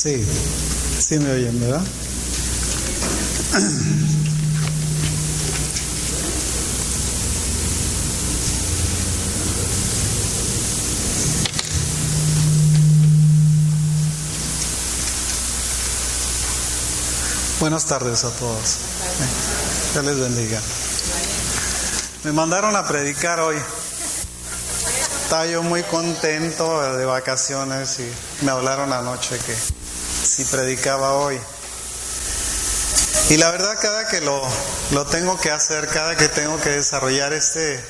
Sí, sí me oyen, ¿verdad? Buenas tardes a todos. Dios les bendiga. Me mandaron a predicar hoy. Estaba yo muy contento de vacaciones y me hablaron anoche que si predicaba hoy. Y la verdad, cada que lo tengo que hacer, cada que tengo que desarrollar este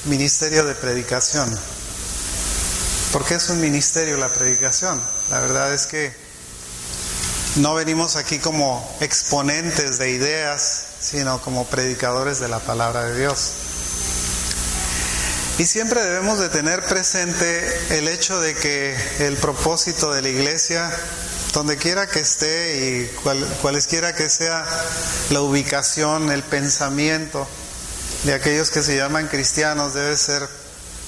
ministerio de predicación, porque es un ministerio la predicación. La verdad es que no venimos aquí como exponentes de ideas, sino como predicadores de la palabra de Dios. Y siempre debemos de tener presente el hecho de que el propósito de la iglesia, donde quiera que esté y cualesquiera que sea la ubicación, el pensamiento de aquellos que se llaman cristianos, debe ser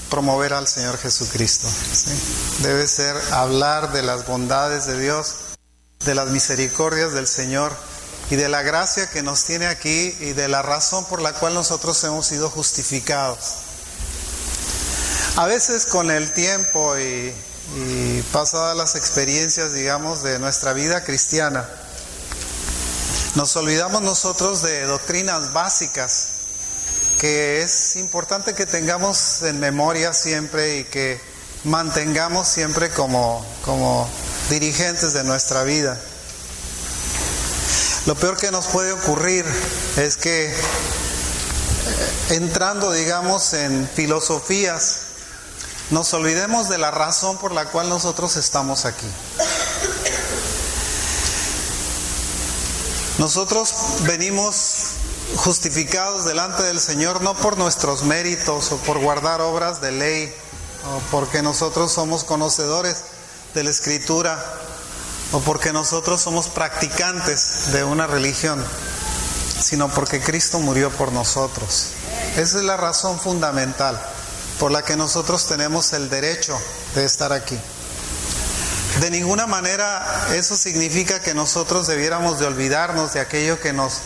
promover al Señor Jesucristo, ¿sí? Debe ser hablar de las bondades de Dios, de las misericordias del Señor y de la gracia que nos tiene aquí y de la razón por la cual nosotros hemos sido justificados. A veces con el tiempo y pasadas las experiencias, digamos, de nuestra vida cristiana, nos olvidamos nosotros de doctrinas básicas que es importante que tengamos en memoria siempre y que mantengamos siempre como dirigentes de nuestra vida. Lo peor que nos puede ocurrir es que entrando, digamos, en filosofías, nos olvidemos de la razón por la cual nosotros estamos aquí. Nosotros venimos justificados delante del Señor no por nuestros méritos o por guardar obras de ley o porque nosotros somos conocedores de la Escritura o porque nosotros somos practicantes de una religión, sino porque Cristo murió por nosotros. Esa es la razón fundamental por la que nosotros tenemos el derecho de estar aquí. De ninguna manera eso significa que nosotros debiéramos de olvidarnos de aquello que nos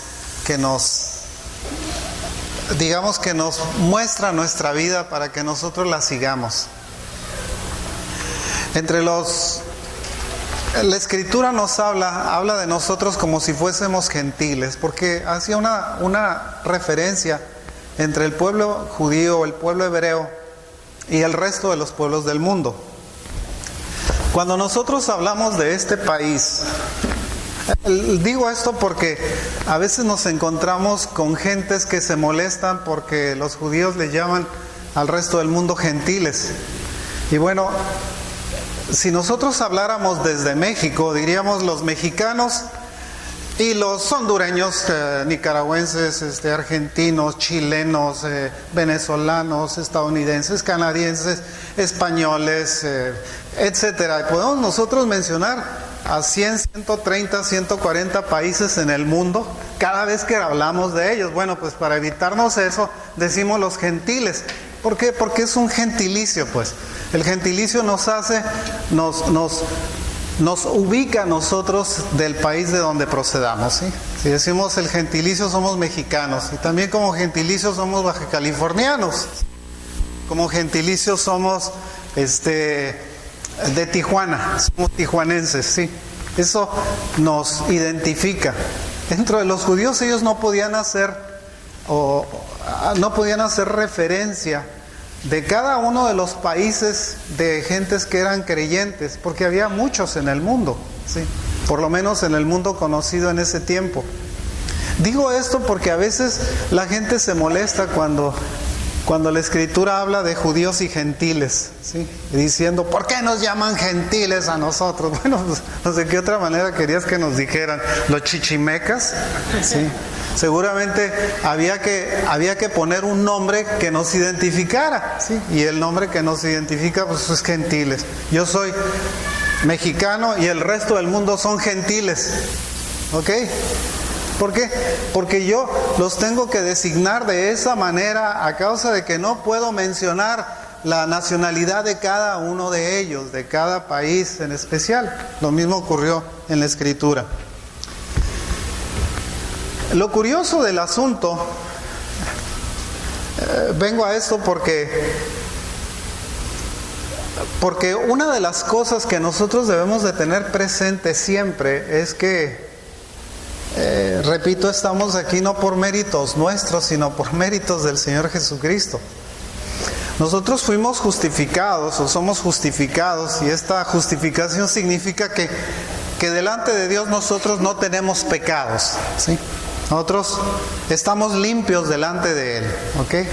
muestra nuestra vida para que nosotros la sigamos. La Escritura nos habla de nosotros como si fuésemos gentiles, porque hacía una referencia entre el pueblo judío, el pueblo hebreo y el resto de los pueblos del mundo. Cuando nosotros hablamos de este país, digo esto porque a veces nos encontramos con gentes que se molestan porque los judíos le llaman al resto del mundo gentiles. Y bueno, si nosotros habláramos desde México, diríamos los mexicanos y los hondureños, nicaragüenses, argentinos, chilenos, venezolanos, estadounidenses, canadienses, españoles, etcétera. Podemos nosotros mencionar a 100, 130, 140 países en el mundo cada vez que hablamos de ellos. Bueno, pues para evitarnos eso, decimos los gentiles. ¿Por qué? Porque es un gentilicio, pues. El gentilicio nos ubica a nosotros del país de donde procedamos, ¿sí? Si decimos el gentilicio, somos mexicanos, y también como gentilicio somos bajacalifornianos, como gentilicio somos de Tijuana, somos tijuanenses, ¿sí? Eso nos identifica. Dentro de los judíos ellos no podían hacer referencia de cada uno de los países de gentes que eran creyentes, porque había muchos en el mundo, ¿sí? Por lo menos en el mundo conocido en ese tiempo. Digo esto porque a veces la gente se molesta cuando la Escritura habla de judíos y gentiles, ¿sí? Diciendo, ¿por qué nos llaman gentiles a nosotros? Bueno, pues, no sé qué otra manera querías que nos dijeran, los chichimecas, ¿sí? Seguramente había que poner un nombre que nos identificara, ¿sí? Y el nombre que nos identifica pues es gentiles. Yo soy mexicano y el resto del mundo son gentiles, ¿ok? ¿Por qué? Porque yo los tengo que designar de esa manera a causa de que no puedo mencionar la nacionalidad de cada uno de ellos, de cada país en especial. Lo mismo ocurrió en la Escritura. Lo curioso del asunto, vengo a esto porque una de las cosas que nosotros debemos de tener presente siempre es que, repito, estamos aquí no por méritos nuestros, sino por méritos del Señor Jesucristo. Nosotros fuimos justificados o somos justificados, y esta justificación significa que delante de Dios nosotros no tenemos pecados, ¿sí? Nosotros estamos limpios delante de Él, ¿ok?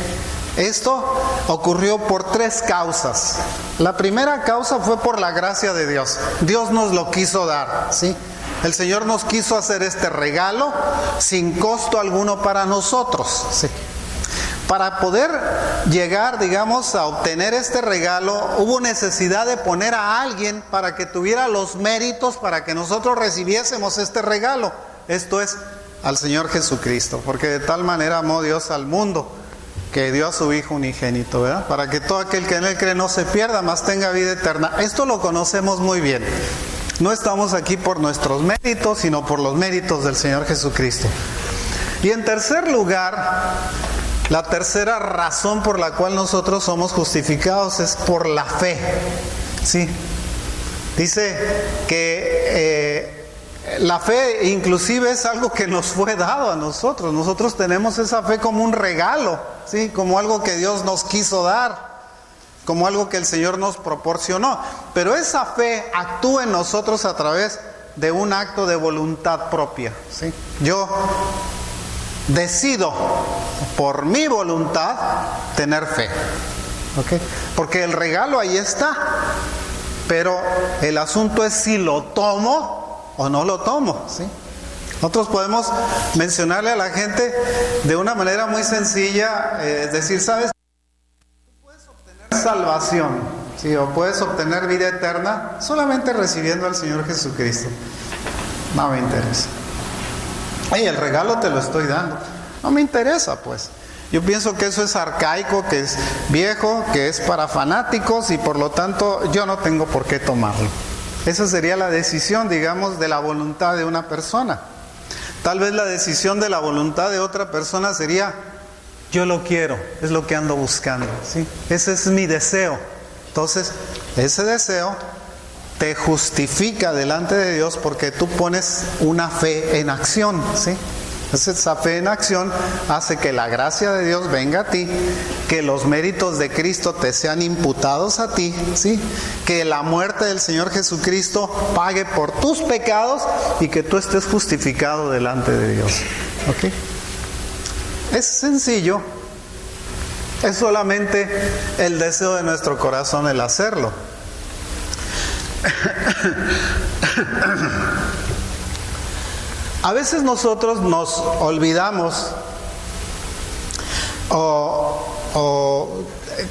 Esto ocurrió por 3 causas. La primera causa fue por la gracia de Dios. Dios nos lo quiso dar, ¿sí? El Señor nos quiso hacer este regalo sin costo alguno para nosotros, ¿sí? Para poder llegar, digamos, a obtener este regalo, hubo necesidad de poner a alguien para que tuviera los méritos para que nosotros recibiésemos este regalo. Esto es, al Señor Jesucristo, porque de tal manera amó Dios al mundo que dio a su Hijo unigénito, ¿verdad? Para que todo aquel que en Él cree no se pierda, mas tenga vida eterna. Esto lo conocemos muy bien. No estamos aquí por nuestros méritos, sino por los méritos del Señor Jesucristo. Y en tercer lugar, la tercera razón por la cual nosotros somos justificados es por la fe, ¿sí? Dice que la fe inclusive es algo que nos fue dado a nosotros. Nosotros tenemos esa fe como un regalo, ¿sí? Como algo que Dios nos quiso dar, como algo que el Señor nos proporcionó. Pero esa fe actúa en nosotros a través de un acto de voluntad propia, ¿sí? Yo decido por mi voluntad tener fe, ¿ok? Porque el regalo ahí está, pero el asunto es si lo tomo o no lo tomo, ¿sí? Nosotros podemos mencionarle a la gente de una manera muy sencilla, decir, ¿sabes? Tú puedes obtener salvación, ¿sí? O puedes obtener vida eterna solamente recibiendo al Señor Jesucristo. No me interesa. Hey, el regalo te lo estoy dando. No me interesa, pues. Yo pienso que eso es arcaico, que es viejo, que es para fanáticos y por lo tanto yo no tengo por qué tomarlo. Esa sería la decisión, digamos, de la voluntad de una persona. Tal vez la decisión de la voluntad de otra persona sería, yo lo quiero, es lo que ando buscando, ¿sí? Ese es mi deseo. Entonces, ese deseo te justifica delante de Dios porque tú pones una fe en acción, ¿sí? Entonces esa fe en acción hace que la gracia de Dios venga a ti, que los méritos de Cristo te sean imputados a ti, ¿sí? Que la muerte del Señor Jesucristo pague por tus pecados y que tú estés justificado delante de Dios, ¿ok? Es sencillo, es solamente el deseo de nuestro corazón el hacerlo. A veces nosotros nos olvidamos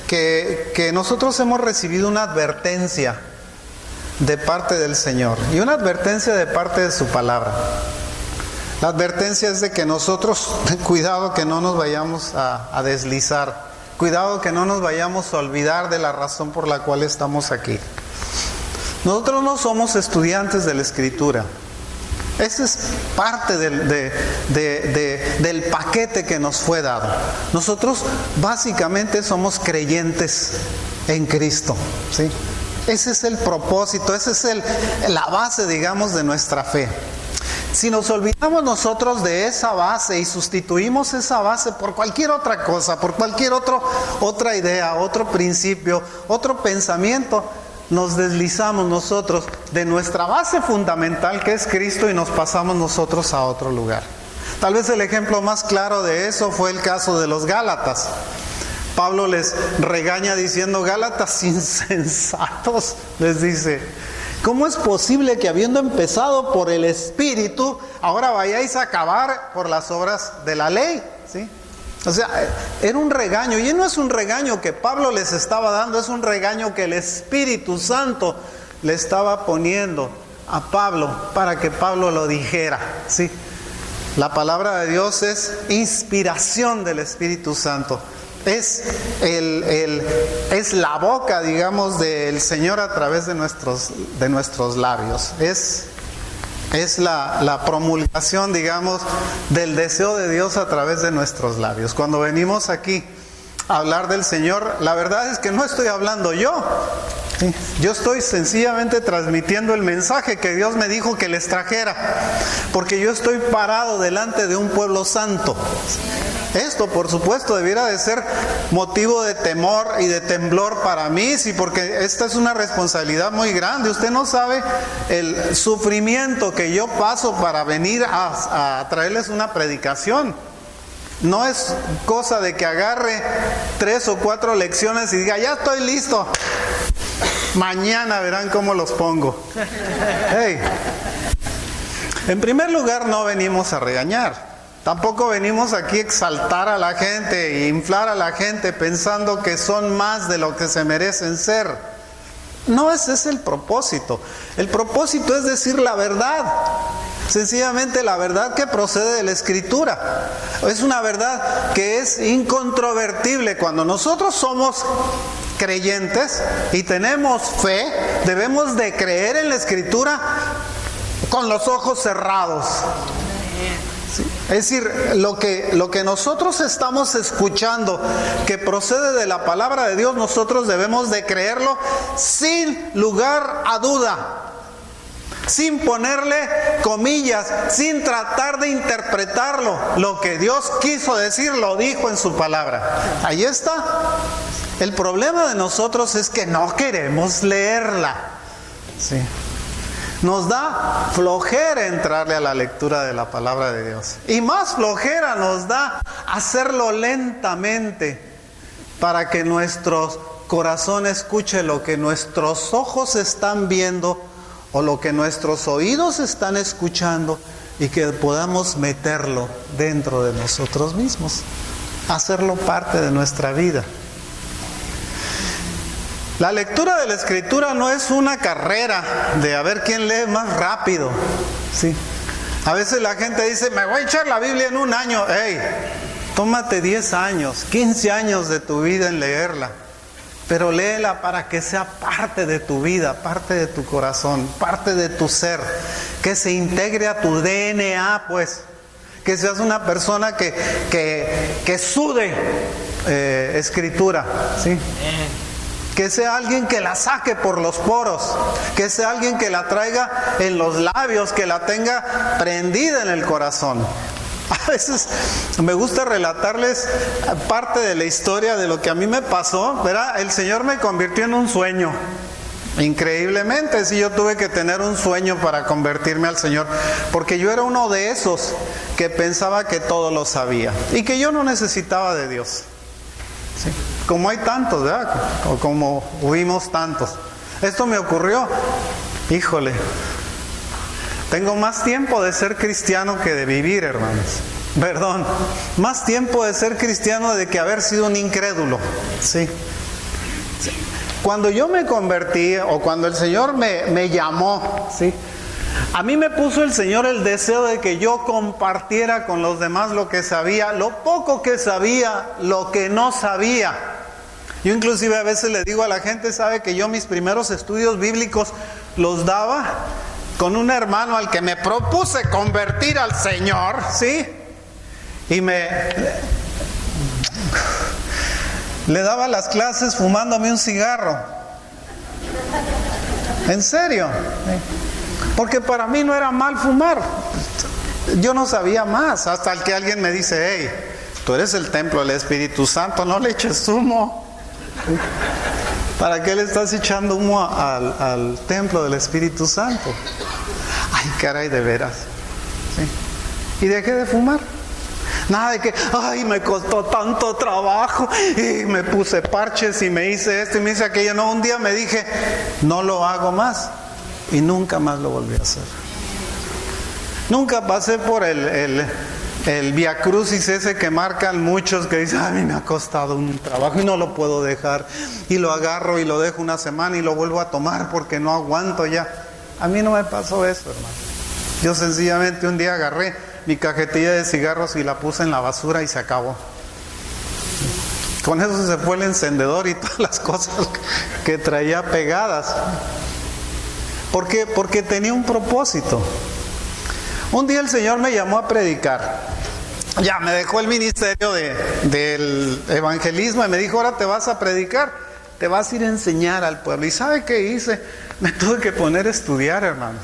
que nosotros hemos recibido una advertencia de parte del Señor y una advertencia de parte de su palabra. La advertencia es de que nosotros, cuidado que no nos vayamos a deslizar, cuidado que no nos vayamos a olvidar de la razón por la cual estamos aquí. Nosotros no somos estudiantes de la Escritura. Ese es parte del paquete que nos fue dado. Nosotros básicamente somos creyentes en Cristo, ¿sí? Ese es el propósito, esa es la base, digamos, de nuestra fe. Si nos olvidamos nosotros de esa base y sustituimos esa base por cualquier otra cosa, por cualquier otra idea, otro principio, otro pensamiento, nos deslizamos nosotros de nuestra base fundamental que es Cristo y nos pasamos nosotros a otro lugar. Tal vez el ejemplo más claro de eso fue el caso de los Gálatas. Pablo les regaña diciendo, Gálatas insensatos, les dice, ¿cómo es posible que habiendo empezado por el Espíritu, ahora vayáis a acabar por las obras de la ley? ¿Sí? O sea, era un regaño, y no es un regaño que Pablo les estaba dando, es un regaño que el Espíritu Santo le estaba poniendo a Pablo para que Pablo lo dijera, ¿sí? La palabra de Dios es inspiración del Espíritu Santo. es la boca, digamos, del Señor a través de nuestros labios. Es la promulgación, digamos, del deseo de Dios a través de nuestros labios. Cuando venimos aquí a hablar del Señor, la verdad es que no estoy hablando yo. Sí. Yo estoy sencillamente transmitiendo el mensaje que Dios me dijo que les trajera, porque yo estoy parado delante de un pueblo santo. Esto, por supuesto, debiera de ser motivo de temor y de temblor para mí, sí, porque esta es una responsabilidad muy grande. Usted no sabe el sufrimiento que yo paso para venir a traerles una predicación. No es cosa de que agarre 3 o 4 lecciones y diga, ya estoy listo, mañana verán cómo los pongo. Hey. En primer lugar, no venimos a regañar. Tampoco venimos aquí a exaltar a la gente e inflar a la gente pensando que son más de lo que se merecen ser. No, ese es el propósito. El propósito es decir la verdad. Sencillamente la verdad que procede de la Escritura. Es una verdad que es incontrovertible. Cuando nosotros somos creyentes y tenemos fe, debemos de creer en la Escritura con los ojos cerrados. ¿Sí? Es decir, lo que nosotros estamos escuchando que procede de la palabra de Dios, nosotros debemos de creerlo sin lugar a duda, sin ponerle comillas, sin tratar de interpretarlo. Lo que Dios quiso decir, lo dijo en su palabra. Ahí está. El problema de nosotros es que no queremos leerla. Sí. Nos da flojera entrarle a la lectura de la palabra de Dios. Y más flojera nos da hacerlo lentamente para que nuestro corazón escuche lo que nuestros ojos están viendo o lo que nuestros oídos están escuchando y que podamos meterlo dentro de nosotros mismos, hacerlo parte de nuestra vida. La lectura de la Escritura no es una carrera de a ver quién lee más rápido. ¿Sí? A veces la gente dice, me voy a echar la Biblia en un año. Hey, tómate 10 años, 15 años de tu vida en leerla. Pero léela para que sea parte de tu vida, parte de tu corazón, parte de tu ser. Que se integre a tu DNA, pues. Que seas una persona que sude Escritura. ¿Sí? Que sea alguien que la saque por los poros, que sea alguien que la traiga en los labios, que la tenga prendida en el corazón. A veces me gusta relatarles parte de la historia de lo que a mí me pasó, ¿verdad? El Señor me convirtió en un sueño. Increíblemente, sí, yo tuve que tener un sueño para convertirme al Señor, porque yo era uno de esos que pensaba que todo lo sabía y que yo no necesitaba de Dios. ¿Sí? Como hay tantos, ¿verdad? O como hubimos tantos. Esto me ocurrió, híjole, tengo más tiempo de ser cristiano que de vivir, hermanos. Perdón, más tiempo de ser cristiano de que haber sido un incrédulo. ¿Sí? Sí. Cuando yo me convertí, o cuando el Señor me llamó, ¿sí? A mí me puso el Señor el deseo de que yo compartiera con los demás lo que sabía, lo poco que sabía, lo que no sabía. Yo inclusive a veces le digo a la gente, sabe que yo mis primeros estudios bíblicos los daba con un hermano al que me propuse convertir al Señor, ¿sí? Y le daba las clases fumándome un cigarro. ¿En serio? Porque para mí no era mal fumar. Yo no sabía más, hasta que alguien me dice, hey, tú eres el templo del Espíritu Santo, no le eches humo. ¿Para qué le estás echando humo al templo del Espíritu Santo? Ay, caray, de veras. ¿Sí? Y dejé de fumar. Nada de que, ay, me costó tanto trabajo y me puse parches y me hice esto y me hice aquello. No, un día me dije, no lo hago más. Y nunca más lo volví a hacer. Nunca pasé por el Vía Crucis ese que marcan muchos que dicen, a mí me ha costado un trabajo y no lo puedo dejar. Y lo agarro y lo dejo una semana y lo vuelvo a tomar porque no aguanto ya. A mí no me pasó eso, hermano. Yo sencillamente un día agarré mi cajetilla de cigarros y la puse en la basura y se acabó. Con eso se fue el encendedor y todas las cosas que traía pegadas. ¿Por qué? Porque tenía un propósito. Un día el Señor me llamó a predicar. Ya me dejó el ministerio del evangelismo y me dijo, ahora te vas a predicar, te vas a ir a enseñar al pueblo. ¿Y sabe qué hice? Me tuve que poner a estudiar, hermanos.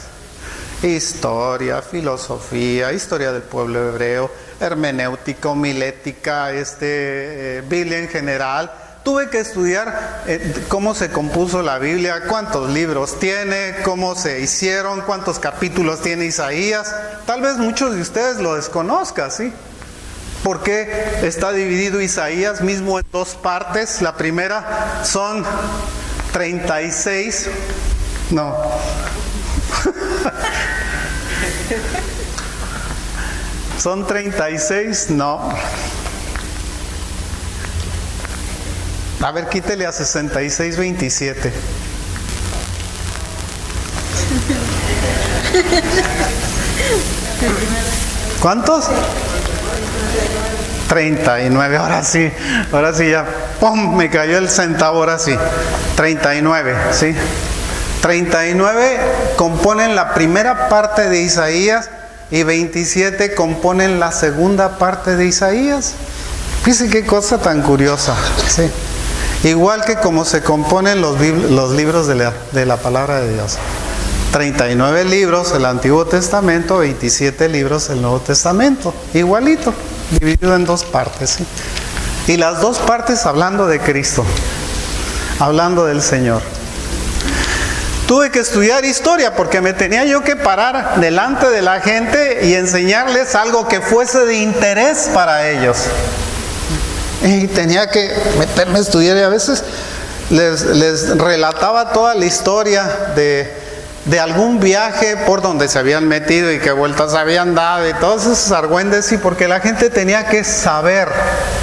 Historia, filosofía, historia del pueblo hebreo, hermenéutica, homilética, Biblia en general. Tuve que estudiar cómo se compuso la Biblia, cuántos libros tiene, cómo se hicieron, cuántos capítulos tiene Isaías. Tal vez muchos de ustedes lo desconozcan, ¿sí? ¿Por qué está dividido Isaías mismo en dos partes? La primera son 36, no. Son 36, no. A ver, quítele a 66, 27. ¿Cuántos? 39, ahora sí ya, ¡pum!, me cayó el centavo, ahora sí. 39, ¿sí? 39 componen la primera parte de Isaías y 27 componen la segunda parte de Isaías. Fíjense qué cosa tan curiosa, ¿sí? Igual que como se componen los libros de la palabra de Dios. 39 libros el Antiguo Testamento, 27 libros el Nuevo Testamento. Igualito, dividido en dos partes, ¿sí? Y las dos partes hablando de Cristo, hablando del Señor. Tuve que estudiar historia porque me tenía yo que parar delante de la gente y enseñarles algo que fuese de interés para ellos. Y tenía que meterme a estudiar y a veces les relataba toda la historia de algún viaje por donde se habían metido y qué vueltas habían dado y todos esos argüendes, y porque la gente tenía que saber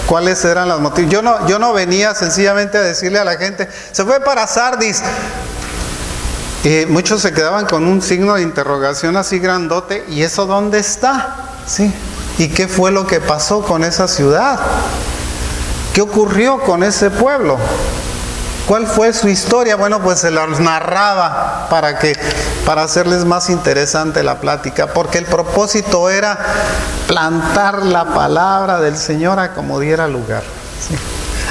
cuáles eran los motivos. Yo no venía sencillamente a decirle a la gente, se fue para Sardis. Y muchos se quedaban con un signo de interrogación así grandote, ¿y eso dónde está? ¿Sí? ¿Y qué fue lo que pasó con esa ciudad? ¿Qué ocurrió con ese pueblo? ¿Cuál fue su historia? Bueno, pues se los narraba para hacerles más interesante la plática, porque el propósito era plantar la palabra del Señor a como diera lugar, ¿sí?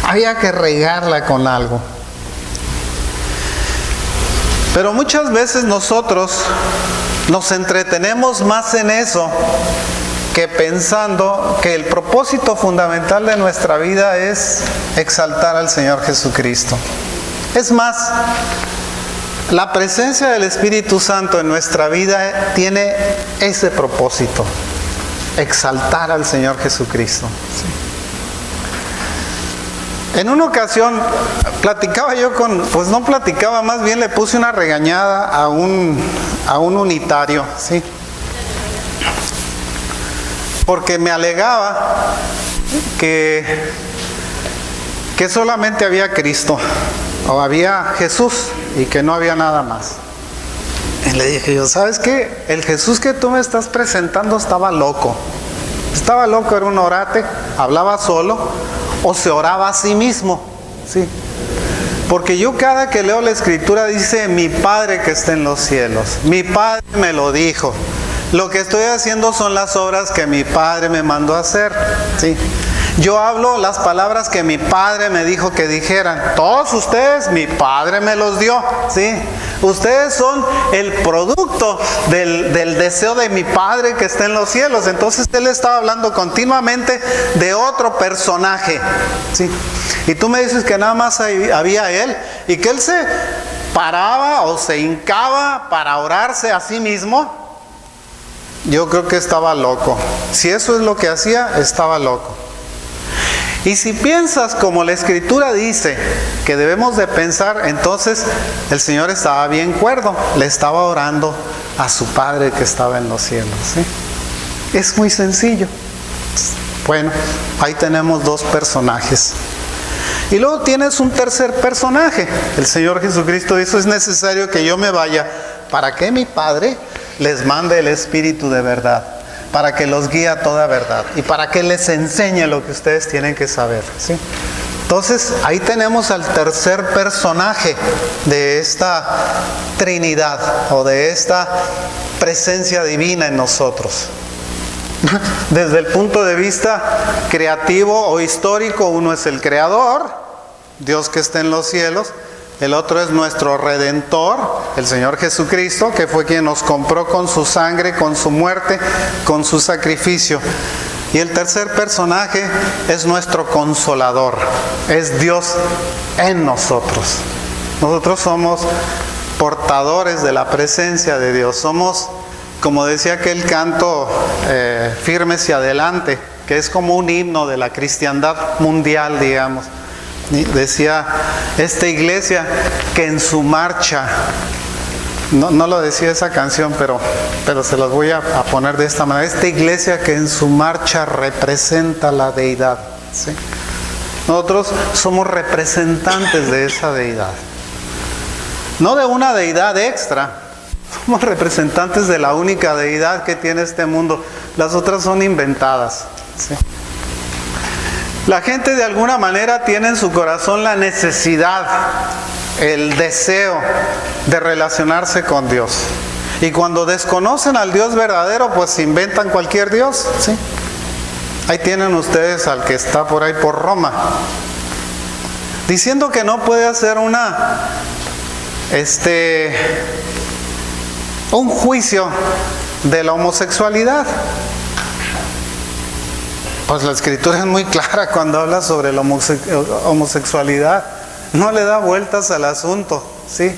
Había que regarla con algo. Pero muchas veces nosotros nos entretenemos más en eso que pensando que el propósito fundamental de nuestra vida es exaltar al Señor Jesucristo. Es más, la presencia del Espíritu Santo en nuestra vida tiene ese propósito, exaltar al Señor Jesucristo. ¿Sí? En una ocasión platicaba yo más bien le puse una regañada a un unitario, ¿sí? Porque me alegaba que solamente había Cristo, o había Jesús, y que no había nada más. Y le dije yo, ¿sabes qué? El Jesús que tú me estás presentando estaba loco. Era un orate, hablaba solo, o se oraba a sí mismo, ¿sí? Porque yo cada que leo la Escritura dice, mi Padre que está en los cielos, mi Padre me lo dijo. Lo que estoy haciendo son las obras que mi Padre me mandó a hacer, ¿sí? Yo hablo las palabras que mi Padre me dijo que dijeran. Todos ustedes, mi Padre me los dio, ¿sí? Ustedes son el producto del deseo de mi Padre que está en los cielos. Entonces Él estaba hablando continuamente de otro personaje, ¿sí? Y tú me dices que nada más había Él, y que Él se paraba o se hincaba para orarse a sí mismo. Yo creo que estaba loco. Si eso es lo que hacía, estaba loco. Y si piensas como la Escritura dice que debemos de pensar, entonces el Señor estaba bien cuerdo, le estaba orando a su Padre que estaba en los cielos, ¿sí? Es muy sencillo. Bueno, ahí tenemos dos personajes. Y luego tienes un tercer personaje. El Señor Jesucristo dijo, es necesario que yo me vaya para que mi Padre les mande el Espíritu de verdad, para que los guíe a toda verdad y para que les enseñe lo que ustedes tienen que saber, ¿sí? Entonces, ahí tenemos al tercer personaje de esta Trinidad o de esta presencia divina en nosotros. Desde el punto de vista creativo o histórico, uno es el Creador, Dios que está en los cielos. El otro es nuestro Redentor, el Señor Jesucristo, que fue quien nos compró con su sangre, con su muerte, con su sacrificio. Y el tercer personaje es nuestro Consolador, es Dios en nosotros. Nosotros somos portadores de la presencia de Dios. Somos, como decía aquel canto, firmes y adelante, que es como un himno de la cristiandad mundial, digamos. Decía esta iglesia que en su marcha, no lo decía esa canción, pero se los voy a poner de esta manera. Esta iglesia que en su marcha representa la deidad, ¿sí? Nosotros somos representantes de esa deidad. No de una deidad extra, somos representantes de la única deidad que tiene este mundo. Las otras son inventadas, ¿sí? La gente de alguna manera tiene en su corazón la necesidad, el deseo de relacionarse con Dios. Y cuando desconocen al Dios verdadero, pues inventan cualquier Dios, ¿sí? Ahí tienen ustedes al que está por ahí por Roma, diciendo que no puede hacer un juicio de la homosexualidad. Pues la Escritura es muy clara cuando habla sobre la homosexualidad. No le da vueltas al asunto, ¿sí?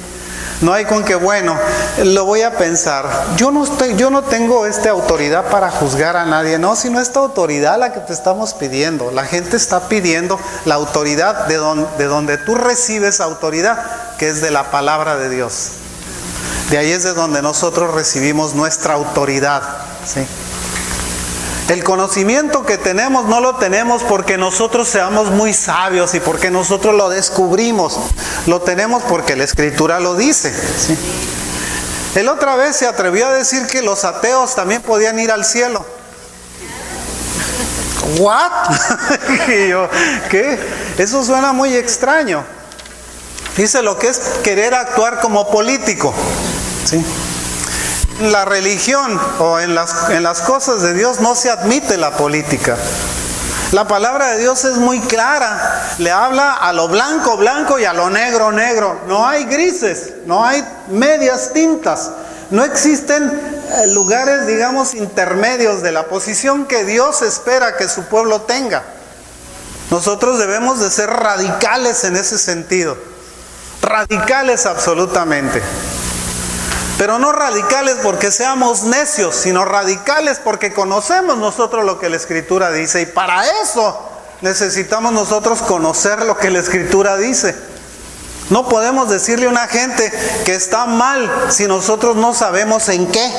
No hay con que, bueno, lo voy a pensar. Yo no tengo autoridad para juzgar a nadie, no, sino esta autoridad la que te estamos pidiendo. La gente está pidiendo la autoridad de donde tú recibes autoridad, que es de la palabra de Dios. De ahí es de donde nosotros recibimos nuestra autoridad, ¿sí? El conocimiento que tenemos no lo tenemos porque nosotros seamos muy sabios y porque nosotros lo descubrimos. Lo tenemos porque la Escritura lo dice, ¿sí? Él otra vez se atrevió a decir que los ateos también podían ir al cielo. ¿What? Y yo, ¿qué? Eso suena muy extraño. Dice lo que es querer actuar como político, ¿sí? En la religión o en las cosas de Dios no se admite la política. La palabra de Dios es muy clara. Le habla a lo blanco, blanco y a lo negro, negro. No hay grises, no hay medias tintas. No existen lugares, digamos, intermedios de la posición que Dios espera que su pueblo tenga. Nosotros debemos de ser radicales en ese sentido. Radicales absolutamente. Pero no radicales porque seamos necios, sino radicales porque conocemos nosotros lo que la Escritura dice. Y para eso necesitamos nosotros conocer lo que la Escritura dice. No podemos decirle a una gente que está mal si nosotros no sabemos en qué.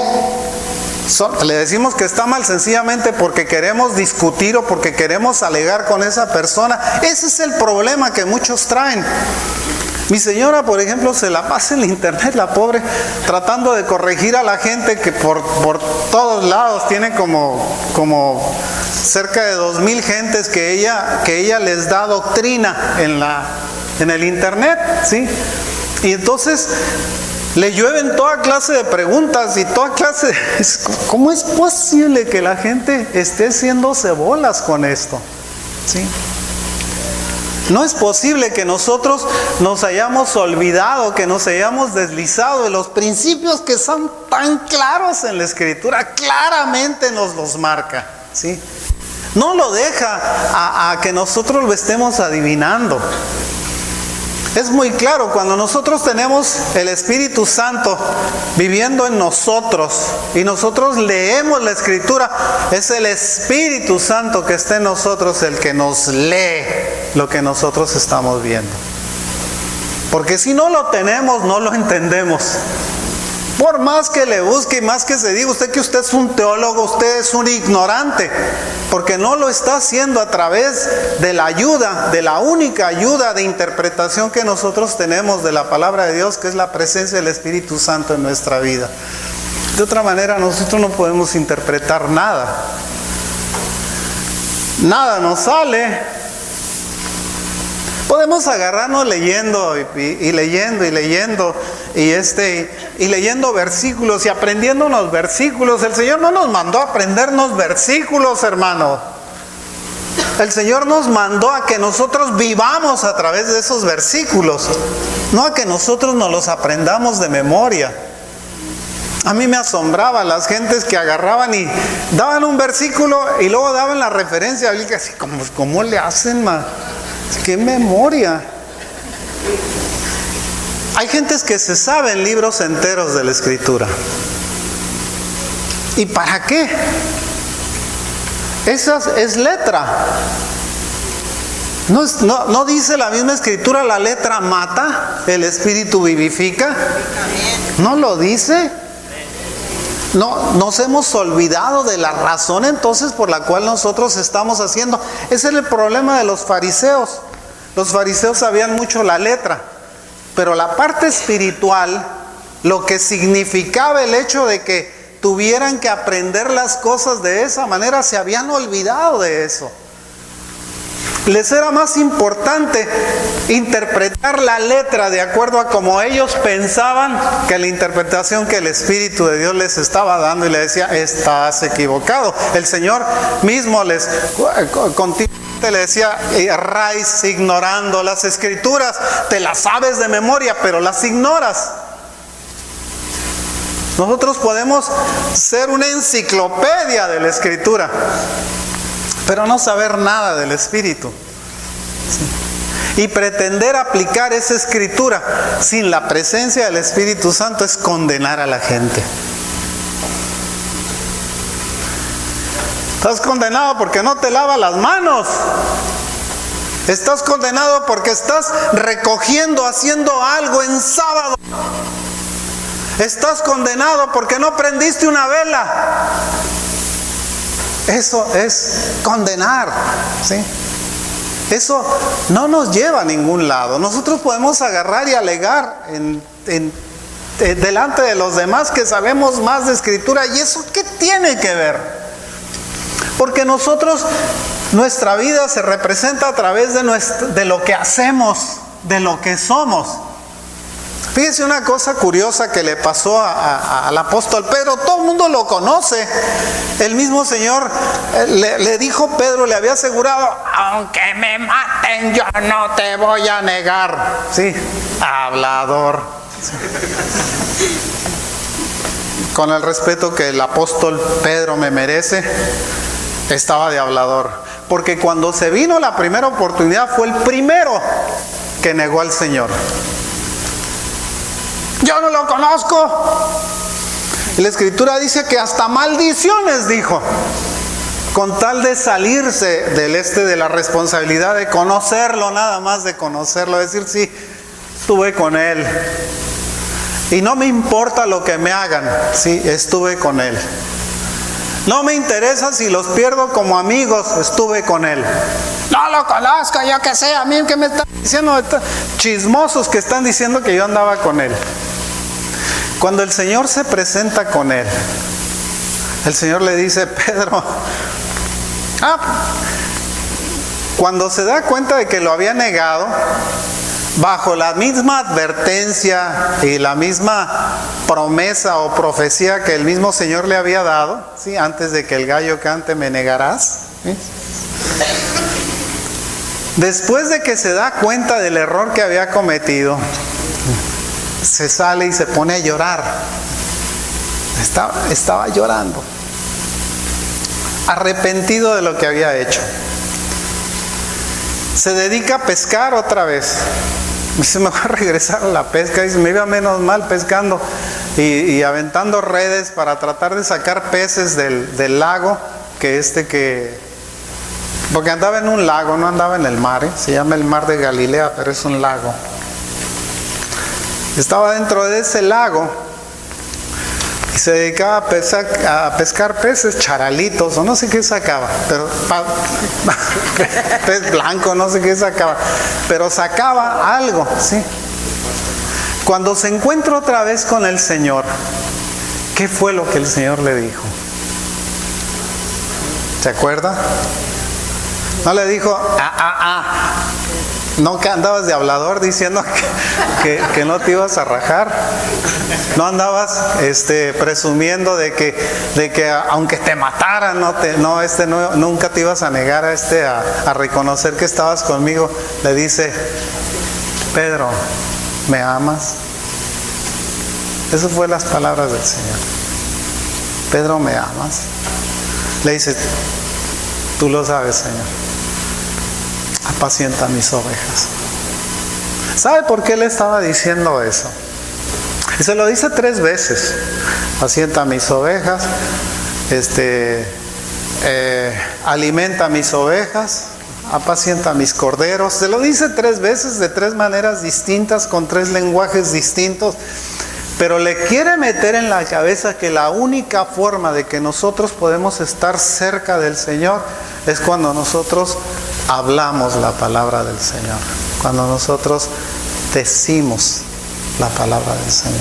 Le decimos que está mal sencillamente porque queremos discutir o porque queremos alegar con esa persona. Ese es el problema que muchos traen. Mi señora, por ejemplo, se la pasa en la internet, la pobre, tratando de corregir a la gente que por todos lados tiene como cerca de 2,000 gentes que ella les da doctrina en el internet, ¿sí? Y entonces le llueven toda clase de preguntas y toda clase de... ¿Cómo es posible que la gente esté haciéndose bolas con esto? ¿Sí? No es posible que nosotros nos hayamos olvidado, que nos hayamos deslizado de los principios que son tan claros en la Escritura. Claramente nos los marca, ¿sí? No lo deja a que nosotros lo estemos adivinando. Es muy claro, cuando nosotros tenemos el Espíritu Santo viviendo en nosotros y nosotros leemos la Escritura, es el Espíritu Santo que está en nosotros el que nos lee lo que nosotros estamos viendo. Porque si no lo tenemos, no lo entendemos. Por más que le busque y más que se diga usted que usted es un teólogo, usted es un ignorante, porque no lo está haciendo a través de la ayuda, de la única ayuda de interpretación que nosotros tenemos de la palabra de Dios, que es la presencia del Espíritu Santo en nuestra vida. De otra manera, nosotros no podemos interpretar nada. Nada nos sale. Podemos agarrarnos leyendo y leyendo y leyendo y leyendo versículos y aprendiéndonos versículos. El Señor no nos mandó a aprendernos versículos, hermano. El Señor nos mandó a que nosotros vivamos a través de esos versículos, no a que nosotros nos los aprendamos de memoria. A mí me asombraba las gentes que agarraban y daban un versículo y luego daban la referencia bíblica, así como, ¿cómo le hacen, ma? ¡Qué memoria! Hay gentes que se saben libros enteros de la Escritura. ¿Y para qué? Esa es letra. No dice la misma Escritura, la letra mata, el Espíritu vivifica. ¿No lo dice? No, nos hemos olvidado de la razón entonces por la cual nosotros estamos haciendo. Ese es el problema de los fariseos. Los fariseos sabían mucho la letra, pero la parte espiritual, lo que significaba el hecho de que tuvieran que aprender las cosas de esa manera, se habían olvidado de eso. Les era más importante interpretar la letra de acuerdo a como ellos pensaban que la interpretación que el Espíritu de Dios les estaba dando, y le decía, estás equivocado. El Señor mismo les continuamente le decía, erráis ignorando las Escrituras, te las sabes de memoria, pero las ignoras. Nosotros podemos ser una enciclopedia de la Escritura, pero no saber nada del Espíritu. ¿Sí? Y pretender aplicar esa Escritura sin la presencia del Espíritu Santo es condenar a la gente. Estás condenado porque no te lavas las manos. Estás condenado porque estás recogiendo, haciendo algo en sábado. Estás condenado porque no prendiste una vela. Eso es condenar, ¿sí? Eso no nos lleva a ningún lado. Nosotros podemos agarrar y alegar delante de los demás que sabemos más de Escritura. ¿Y eso qué tiene que ver? Porque nosotros, nuestra vida se representa a través de lo que hacemos, de lo que somos. Fíjese una cosa curiosa que le pasó al apóstol Pedro. Todo el mundo lo conoce. El mismo Señor le dijo a Pedro, le había asegurado, aunque me maten, yo no te voy a negar. Sí, hablador. Con el respeto que el apóstol Pedro me merece, estaba de hablador. Porque cuando se vino la primera oportunidad, fue el primero que negó al Señor. Yo no lo conozco. Y la Escritura dice que hasta maldiciones dijo, con tal de salirse de la responsabilidad de conocerlo, nada más de conocerlo, decir, sí, estuve con él. Y no me importa lo que me hagan, sí, estuve con él. No me interesa si los pierdo como amigos, estuve con él. No lo conozco, yo qué sé, a mí que me están diciendo, chismosos que están diciendo que yo andaba con él. Cuando el Señor se presenta con él, el Señor le dice, Pedro, cuando se da cuenta de que lo había negado, bajo la misma advertencia y la misma promesa o profecía que el mismo Señor le había dado, ¿sí? Antes de que el gallo cante me negarás, ¿sí? Después de que se da cuenta del error que había cometido, se sale y se pone a llorar. Estaba llorando, arrepentido de lo que había hecho. Se dedica a pescar otra vez. Dice, me voy a regresar a la pesca. Dice, me iba menos mal pescando y aventando redes para tratar de sacar peces del lago, porque andaba en un lago, no andaba en el mar, se llama el mar de Galilea, pero es un lago. Estaba dentro de ese lago y se dedicaba a pescar peces, charalitos, o no sé qué sacaba, pero pez blanco, no sé qué sacaba, pero sacaba algo, ¿sí? Cuando se encuentra otra vez con el Señor, ¿qué fue lo que el Señor le dijo? ¿Se acuerda? No le dijo, No que andabas de hablador diciendo que no te ibas a rajar. No andabas presumiendo de que aunque te mataran, nunca te ibas a negar a reconocer que estabas conmigo. Le dice: Pedro, ¿me amas? Esas fueron las palabras del Señor. Pedro, ¿me amas? Le dice: tú lo sabes, Señor. Apacienta mis ovejas. ¿Sabe por qué le estaba diciendo eso? Y se lo dice 3 veces. Apacienta mis ovejas, alimenta mis ovejas, apacienta mis corderos. Se lo dice 3 veces de 3 maneras distintas, con 3 lenguajes distintos. Pero le quiere meter en la cabeza que la única forma de que nosotros podemos estar cerca del Señor es cuando nosotros hablamos la palabra del Señor, cuando nosotros decimos la palabra del Señor.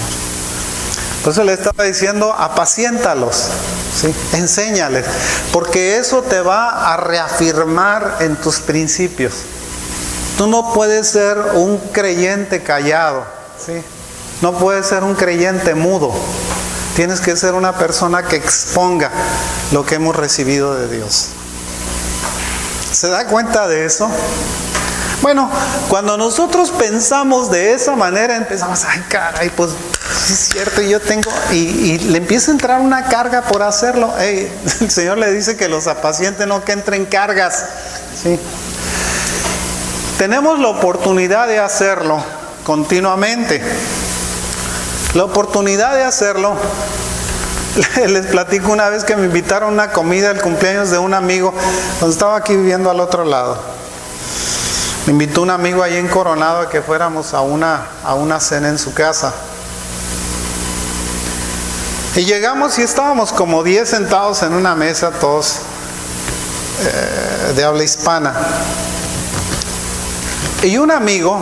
Por eso le estaba diciendo: apaciéntalos, ¿sí? Enséñales, porque eso te va a reafirmar en tus principios. Tú no puedes ser un creyente callado, ¿sí? No puedes ser un creyente mudo. Tienes que ser una persona que exponga lo que hemos recibido de Dios. ¿Se da cuenta de eso? Bueno, cuando nosotros pensamos de esa manera, empezamos: ay, caray, pues sí es cierto, yo tengo, y le empieza a entrar una carga por hacerlo. El Señor le dice que los apaciente, no que entren cargas, ¿sí? Tenemos la oportunidad de hacerlo continuamente. La oportunidad de hacerlo. Les platico una vez que me invitaron a una comida, el cumpleaños de un amigo, cuando estaba aquí viviendo al otro lado. Me invitó un amigo ahí en Coronado a que fuéramos a una cena en su casa. Y llegamos y estábamos como 10 sentados en una mesa, todos de habla hispana. Y un amigo,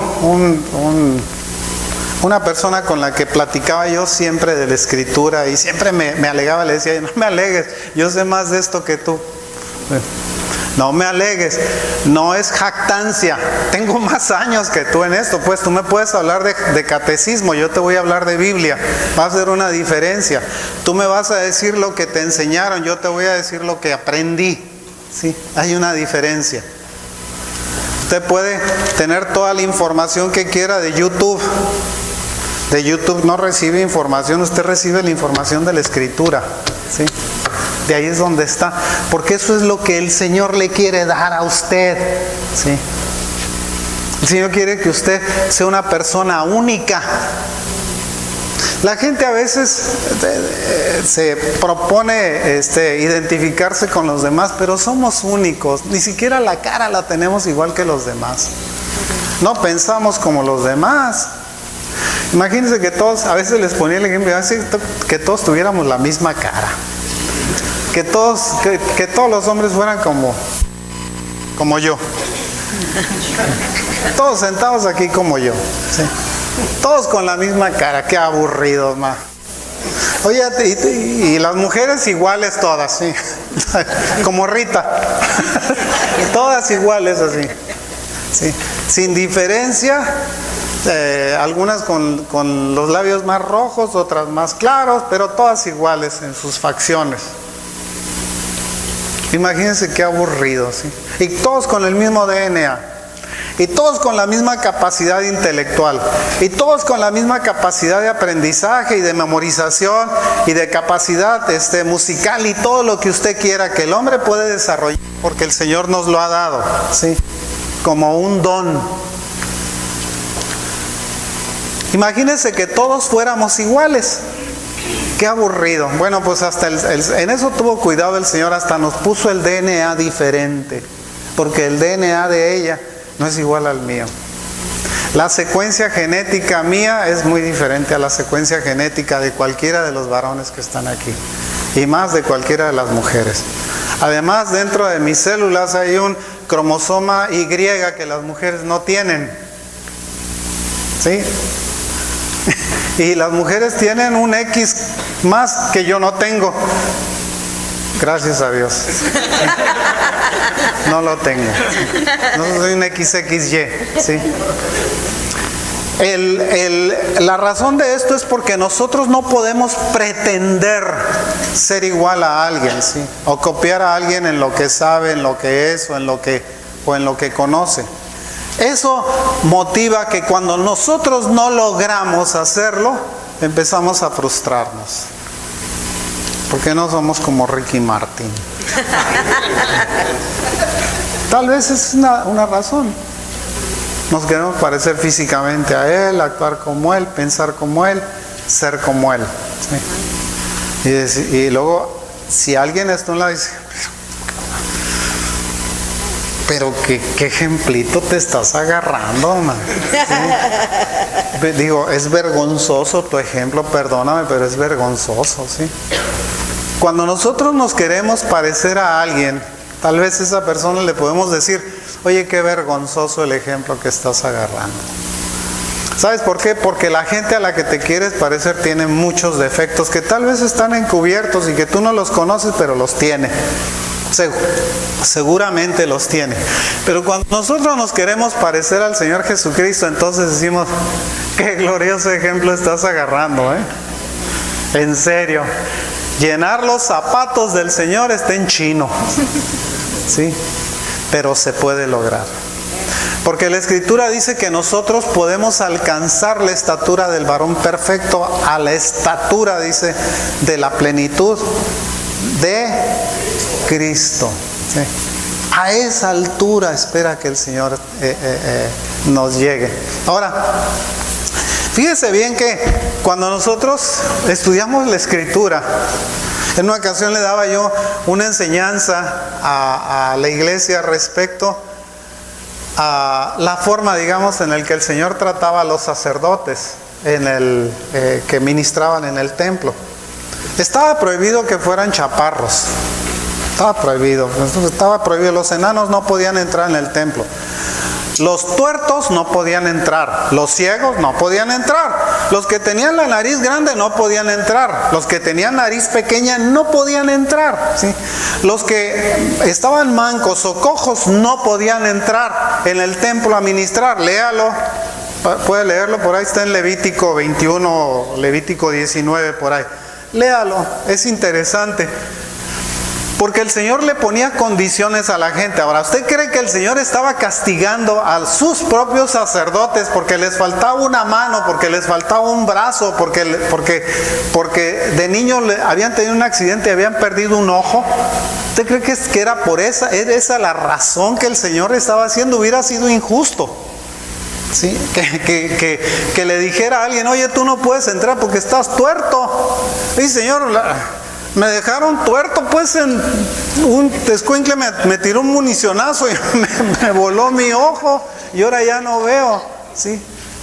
una persona con la que platicaba yo siempre de la Escritura y siempre me alegaba, le decía: no me alegues, yo sé más de esto que tú. No me alegues, no es jactancia, tengo más años que tú en esto, pues tú me puedes hablar de catecismo, yo te voy a hablar de Biblia, va a ser una diferencia. Tú me vas a decir lo que te enseñaron, yo te voy a decir lo que aprendí, ¿sí? Hay una diferencia. Usted puede tener toda la información que quiera de YouTube. De YouTube no recibe información, usted recibe la información de la Escritura, ¿sí? De ahí es donde está, porque eso es lo que el Señor le quiere dar a usted, ¿sí? El Señor quiere que usted sea una persona única. La gente a veces se propone identificarse con los demás, pero somos únicos. Ni siquiera la cara la tenemos igual que los demás. No pensamos como los demás. Imagínense que todos, a veces les ponía el ejemplo, que todos tuviéramos la misma cara. Que todos los hombres fueran como yo. Todos sentados aquí como yo, ¿sí? Todos con la misma cara. Qué aburrido, ma. Oye, y las mujeres iguales todas, ¿sí? Como Rita. Todas iguales así, ¿sí? Sin diferencia. Algunas con los labios más rojos, otras más claros, pero todas iguales en sus facciones. Imagínense qué aburrido, ¿sí? Y todos con el mismo DNA, y todos con la misma capacidad intelectual, y todos con la misma capacidad de aprendizaje y de memorización y de capacidad musical y todo lo que usted quiera que el hombre puede desarrollar, porque el Señor nos lo ha dado, ¿sí? Como un don. Imagínense que todos fuéramos iguales. Qué aburrido. Bueno, pues hasta en eso tuvo cuidado el Señor, hasta nos puso el DNA diferente, porque el DNA de ella no es igual al mío. La secuencia genética mía es muy diferente a la secuencia genética de cualquiera de los varones que están aquí, y más de cualquiera de las mujeres. Además, dentro de mis células hay un cromosoma Y que las mujeres no tienen, ¿sí? Y las mujeres tienen un X más que yo no tengo. Gracias a Dios. No lo tengo. No soy un XXY, ¿sí? La razón de esto es porque nosotros no podemos pretender ser igual a alguien, ¿sí? O copiar a alguien en lo que sabe, en lo que es o en lo que conoce. Eso motiva que cuando nosotros no logramos hacerlo, empezamos a frustrarnos. Porque no somos como Ricky Martin. Tal vez es una razón. Nos queremos parecer físicamente a Él, actuar como Él, pensar como Él, ser como Él. ¿Sí? Y luego, si alguien esto la dice, pero qué ejemplito te estás agarrando, man. ¿Sí? Digo, es vergonzoso tu ejemplo, perdóname, pero es vergonzoso, ¿sí? Cuando nosotros nos queremos parecer a alguien, tal vez a esa persona le podemos decir, oye, qué vergonzoso el ejemplo que estás agarrando. ¿Sabes por qué? Porque la gente a la que te quieres parecer tiene muchos defectos que tal vez están encubiertos y que tú no los conoces, pero los tiene. Seguramente los tiene. Pero cuando nosotros nos queremos parecer al Señor Jesucristo, entonces decimos, qué glorioso ejemplo estás agarrando, ¿eh? En serio. Llenar los zapatos del Señor está en chino. ¿Sí? Pero se puede lograr. Porque la Escritura dice que nosotros podemos alcanzar la estatura del varón perfecto, a la estatura, dice, de la plenitud de Cristo. ¿Sí? A esa altura espera que el Señor nos llegue. Ahora, fíjese bien que cuando nosotros estudiamos la Escritura, en una ocasión le daba yo una enseñanza a la iglesia respecto a la forma, digamos, en la que el Señor trataba a los sacerdotes que ministraban en el templo. Estaba prohibido que fueran chaparros. Estaba prohibido. Los enanos no podían entrar en el templo. Los tuertos no podían entrar, los ciegos no podían entrar, los que tenían la nariz grande no podían entrar, los que tenían nariz pequeña no podían entrar, ¿sí? Los que estaban mancos o cojos no podían entrar en el templo a ministrar. Léalo, puede leerlo, por ahí está en Levítico 21, Levítico 19, por ahí. Léalo, es interesante. Porque el Señor le ponía condiciones a la gente. Ahora, ¿usted cree que el Señor estaba castigando a sus propios sacerdotes porque les faltaba una mano, porque les faltaba un brazo, porque de niños habían tenido un accidente y habían perdido un ojo? ¿Usted cree que era por esa la razón que el Señor estaba haciendo? Hubiera sido injusto. ¿Sí? Que le dijera a alguien, oye, tú no puedes entrar porque estás tuerto. Y Señor, me dejaron tuerto, pues un escuincle me tiró un municionazo y me voló mi ojo y ahora ya no veo, ¿sí?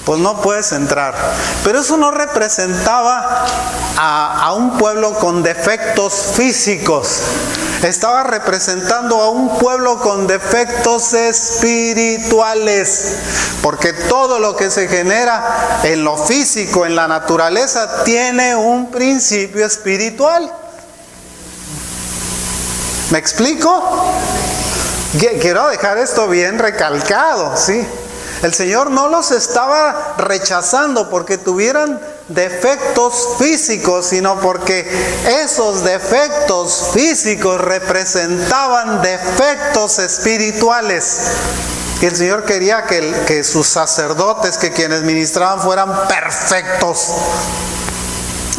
Pues no puedes entrar. Pero eso no representaba a un pueblo con defectos físicos. Estaba representando a un pueblo con defectos espirituales. Porque todo lo que se genera en lo físico, en la naturaleza, tiene un principio espiritual. ¿Me explico? Quiero dejar esto bien recalcado, ¿sí? El Señor no los estaba rechazando porque tuvieran defectos físicos, sino porque esos defectos físicos representaban defectos espirituales. Y el Señor quería que sus sacerdotes, que quienes ministraban, fueran perfectos.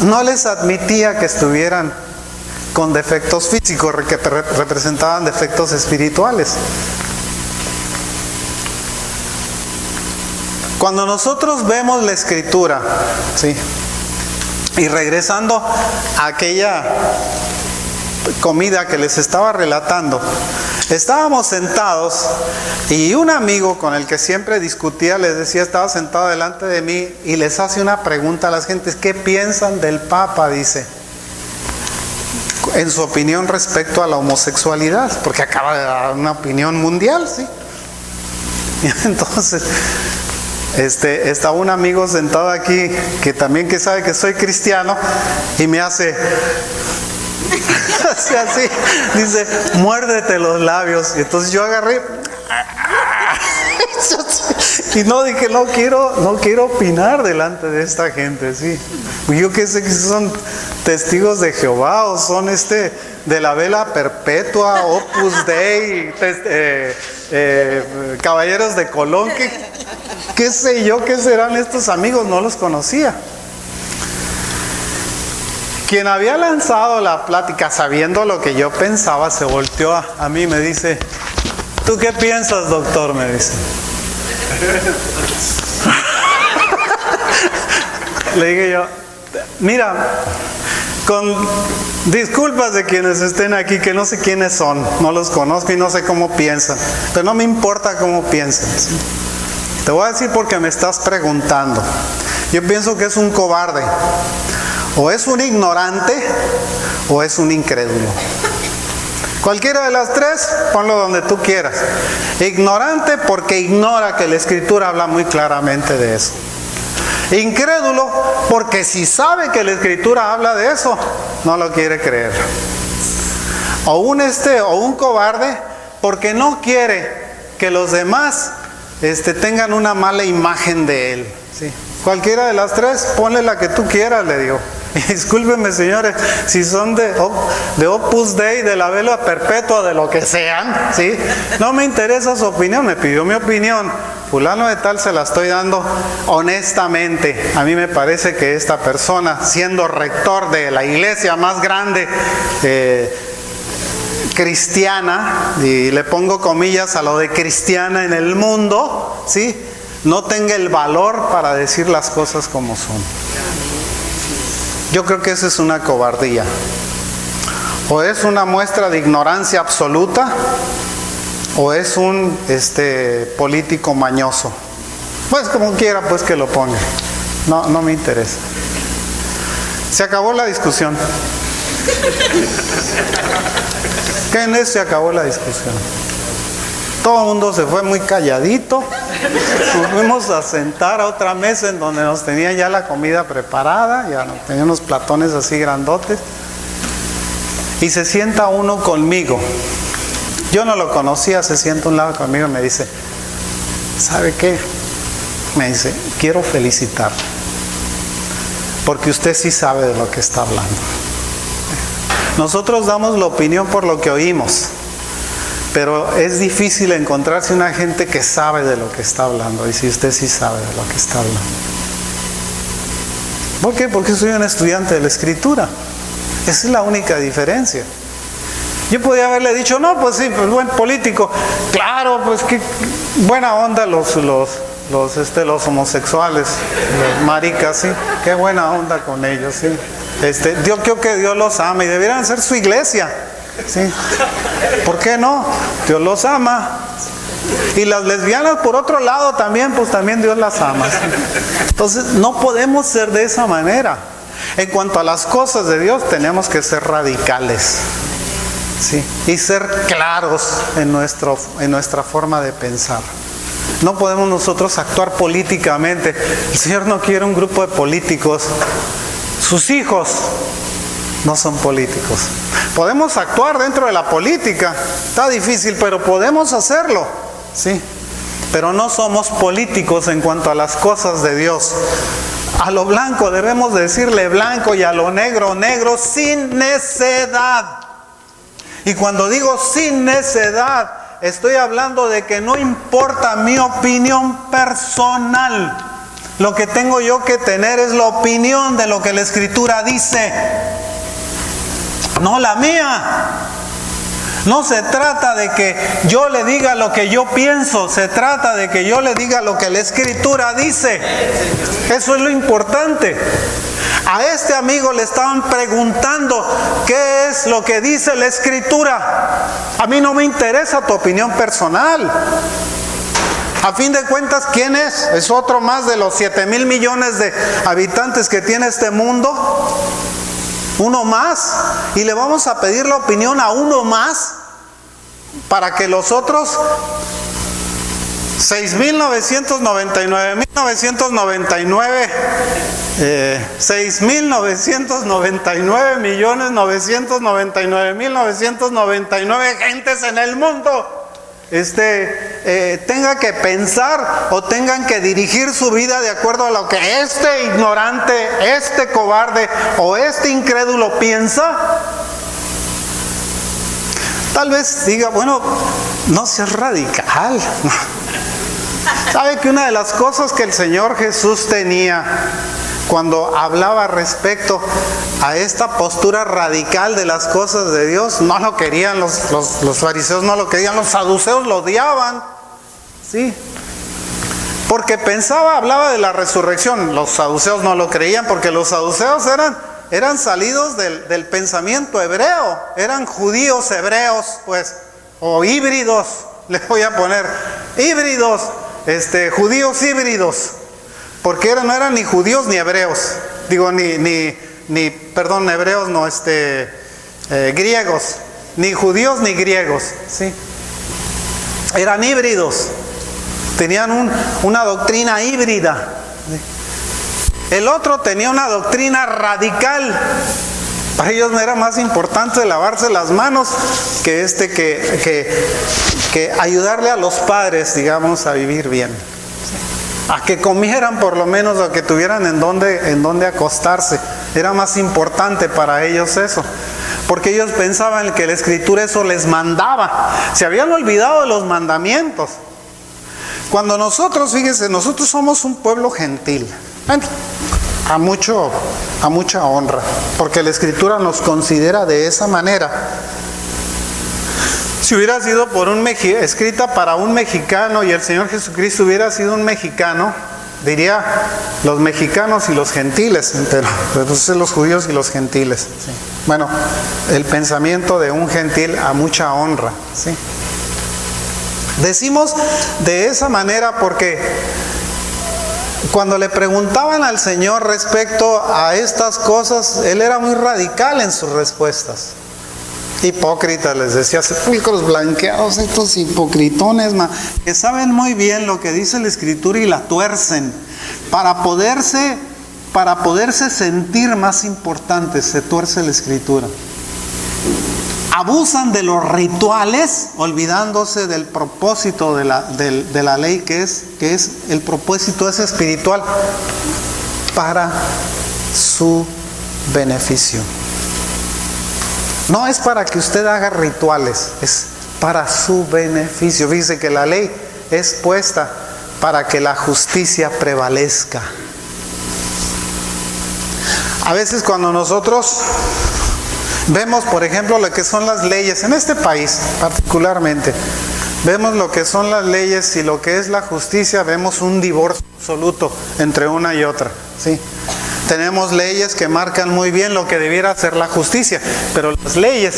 No les admitía que estuvieran con defectos físicos que representaban defectos espirituales. Cuando nosotros vemos la Escritura, ¿sí? Y regresando a aquella comida que les estaba relatando, estábamos sentados y un amigo con el que siempre discutía, les decía, estaba sentado delante de mí y les hace una pregunta a las gentes: ¿qué piensan del Papa? Dice, en su opinión respecto a la homosexualidad, porque acaba de dar una opinión mundial, ¿sí? Y entonces está un amigo sentado aquí que sabe que soy cristiano y me hace Así, dice, muérdete los labios. Y entonces yo agarré y no dije, no quiero opinar delante de esta gente, sí. Yo qué sé que son testigos de Jehová o son de la vela perpetua, Opus Dei, caballeros de Colón, qué sé yo qué serán estos amigos, no los conocía. Quien había lanzado la plática sabiendo lo que yo pensaba se volteó a mí y me dice, ¿tú qué piensas, doctor? Me dice. Le dije yo, mira, con disculpas de quienes estén aquí, que no sé quiénes son, no los conozco y no sé cómo piensan, pero no me importa cómo piensan, ¿sí? Te voy a decir porque me estás preguntando. Yo pienso que es un cobarde, o es un ignorante, o es un incrédulo. Cualquiera de las tres, ponlo donde tú quieras. Ignorante porque ignora que la Escritura habla muy claramente de eso. Incrédulo porque si sabe que la Escritura habla de eso, no lo quiere creer. O un cobarde porque no quiere que los demás tengan una mala imagen de él, ¿sí? Cualquiera de las tres, ponle la que tú quieras, le digo. Y discúlpenme, señores, si son de Opus Dei, de la vela perpetua, de lo que sean, ¿sí? No me interesa su opinión, me pidió mi opinión. Fulano de tal se la estoy dando honestamente. A mí me parece que esta persona, siendo rector de la iglesia más grande cristiana, y le pongo comillas a lo de cristiana en el mundo, ¿sí?, no tenga el valor para decir las cosas como son. Yo creo que esa es una cobardía. O es una muestra de ignorancia absoluta, o es un político mañoso. Pues como quiera, pues que lo ponga. No me interesa. Se acabó la discusión. ¿Qué en eso se acabó la discusión? Todo el mundo se fue muy calladito. Nos fuimos a sentar a otra mesa en donde nos tenía ya la comida preparada. Ya tenía unos platones así grandotes. Y se sienta uno conmigo. Yo no lo conocía, se sienta a un lado conmigo y me dice, ¿sabe qué? Me dice, quiero felicitarle, porque usted sí sabe de lo que está hablando. Nosotros damos la opinión por lo que oímos, pero es difícil encontrarse una gente que sabe de lo que está hablando. Y si usted sí sabe de lo que está hablando. ¿Por qué? Porque soy un estudiante de la Escritura. Esa es la única diferencia. Yo podía haberle dicho, no, pues sí, pues buen político. Claro, pues qué buena onda los homosexuales, los maricas, sí. Qué buena onda con ellos, sí. Yo creo que Dios los ama y debieran ser su iglesia. ¿Sí? ¿Por qué no? Dios los ama. Y las lesbianas por otro lado también, pues también Dios las ama. Entonces no podemos ser de esa manera. En cuanto a las cosas de Dios, tenemos que ser radicales, ¿sí? Y ser claros en nuestra forma de pensar. No podemos nosotros actuar políticamente. El Señor no quiere un grupo de políticos. Sus hijos no son políticos. Podemos actuar dentro de la política, está difícil, pero podemos hacerlo, ¿sí? Pero no somos políticos en cuanto a las cosas de Dios. A lo blanco debemos decirle blanco y a lo negro, negro, sin necedad. Y cuando digo sin necedad, estoy hablando de que no importa mi opinión personal. Lo que tengo yo que tener es la opinión de lo que la Escritura dice, no la mía. No se trata de que yo le diga lo que yo pienso, se trata de que yo le diga lo que la Escritura dice. Eso es lo importante. A este amigo le estaban preguntando qué es lo que dice la Escritura. A mí no me interesa tu opinión personal. A fin de cuentas, ¿quién es? ¿Es otro más de los 7,000 millones de habitantes que tiene este mundo? Uno más. Y le vamos a pedir la opinión a uno más para que los otros 6.999.999 gentes en el mundo tenga que pensar o tengan que dirigir su vida de acuerdo a lo que este ignorante, este cobarde o este incrédulo piensa. Tal vez diga, bueno, no seas radical. ¿Sabe que una de las cosas que el Señor Jesús tenía cuando hablaba respecto a esta postura radical de las cosas de Dios? No lo querían los fariseos, no lo querían, los saduceos lo odiaban, ¿sí? Porque hablaba de la resurrección. Los saduceos no lo creían porque los saduceos eran salidos del pensamiento hebreo, eran judíos hebreos, pues, o híbridos, les voy a poner, híbridos, judíos híbridos, porque no eran ni judíos ni hebreos, hebreos no, griegos, ni judíos ni griegos, ¿sí? Eran híbridos, tenían una doctrina híbrida. El otro tenía una doctrina radical. Para ellos no era más importante lavarse las manos que ayudarle a los padres, digamos, a vivir bien, a que comieran por lo menos, o que tuvieran en dónde acostarse. Era más importante para ellos eso, porque ellos pensaban que la Escritura eso les mandaba. Se habían olvidado de los mandamientos. Cuando nosotros, fíjense, nosotros somos un pueblo gentil. Bueno, a mucha honra, porque la Escritura nos considera de esa manera. Si hubiera sido escrita para un mexicano y el Señor Jesucristo hubiera sido un mexicano, diría los mexicanos y los gentiles, pero entonces los judíos y los gentiles, ¿sí? Bueno, el pensamiento de un gentil a mucha honra, ¿sí? Decimos de esa manera porque cuando le preguntaban al Señor respecto a estas cosas, Él era muy radical en sus respuestas. Hipócritas, les decía, sepulcros blanqueados, estos hipocritones, que saben muy bien lo que dice la Escritura y la tuercen para poderse sentir más importantes. Se tuerce la Escritura. Abusan de los rituales, olvidándose del propósito de la ley, que es el propósito es espiritual, para su beneficio. No es para que usted haga rituales, es para su beneficio. Fíjese que la ley es puesta para que la justicia prevalezca. A veces cuando nosotros vemos, por ejemplo, lo que son las leyes, en este país particularmente, vemos lo que son las leyes y lo que es la justicia, vemos un divorcio absoluto entre una y otra, ¿sí? Tenemos leyes que marcan muy bien lo que debiera ser la justicia, pero las leyes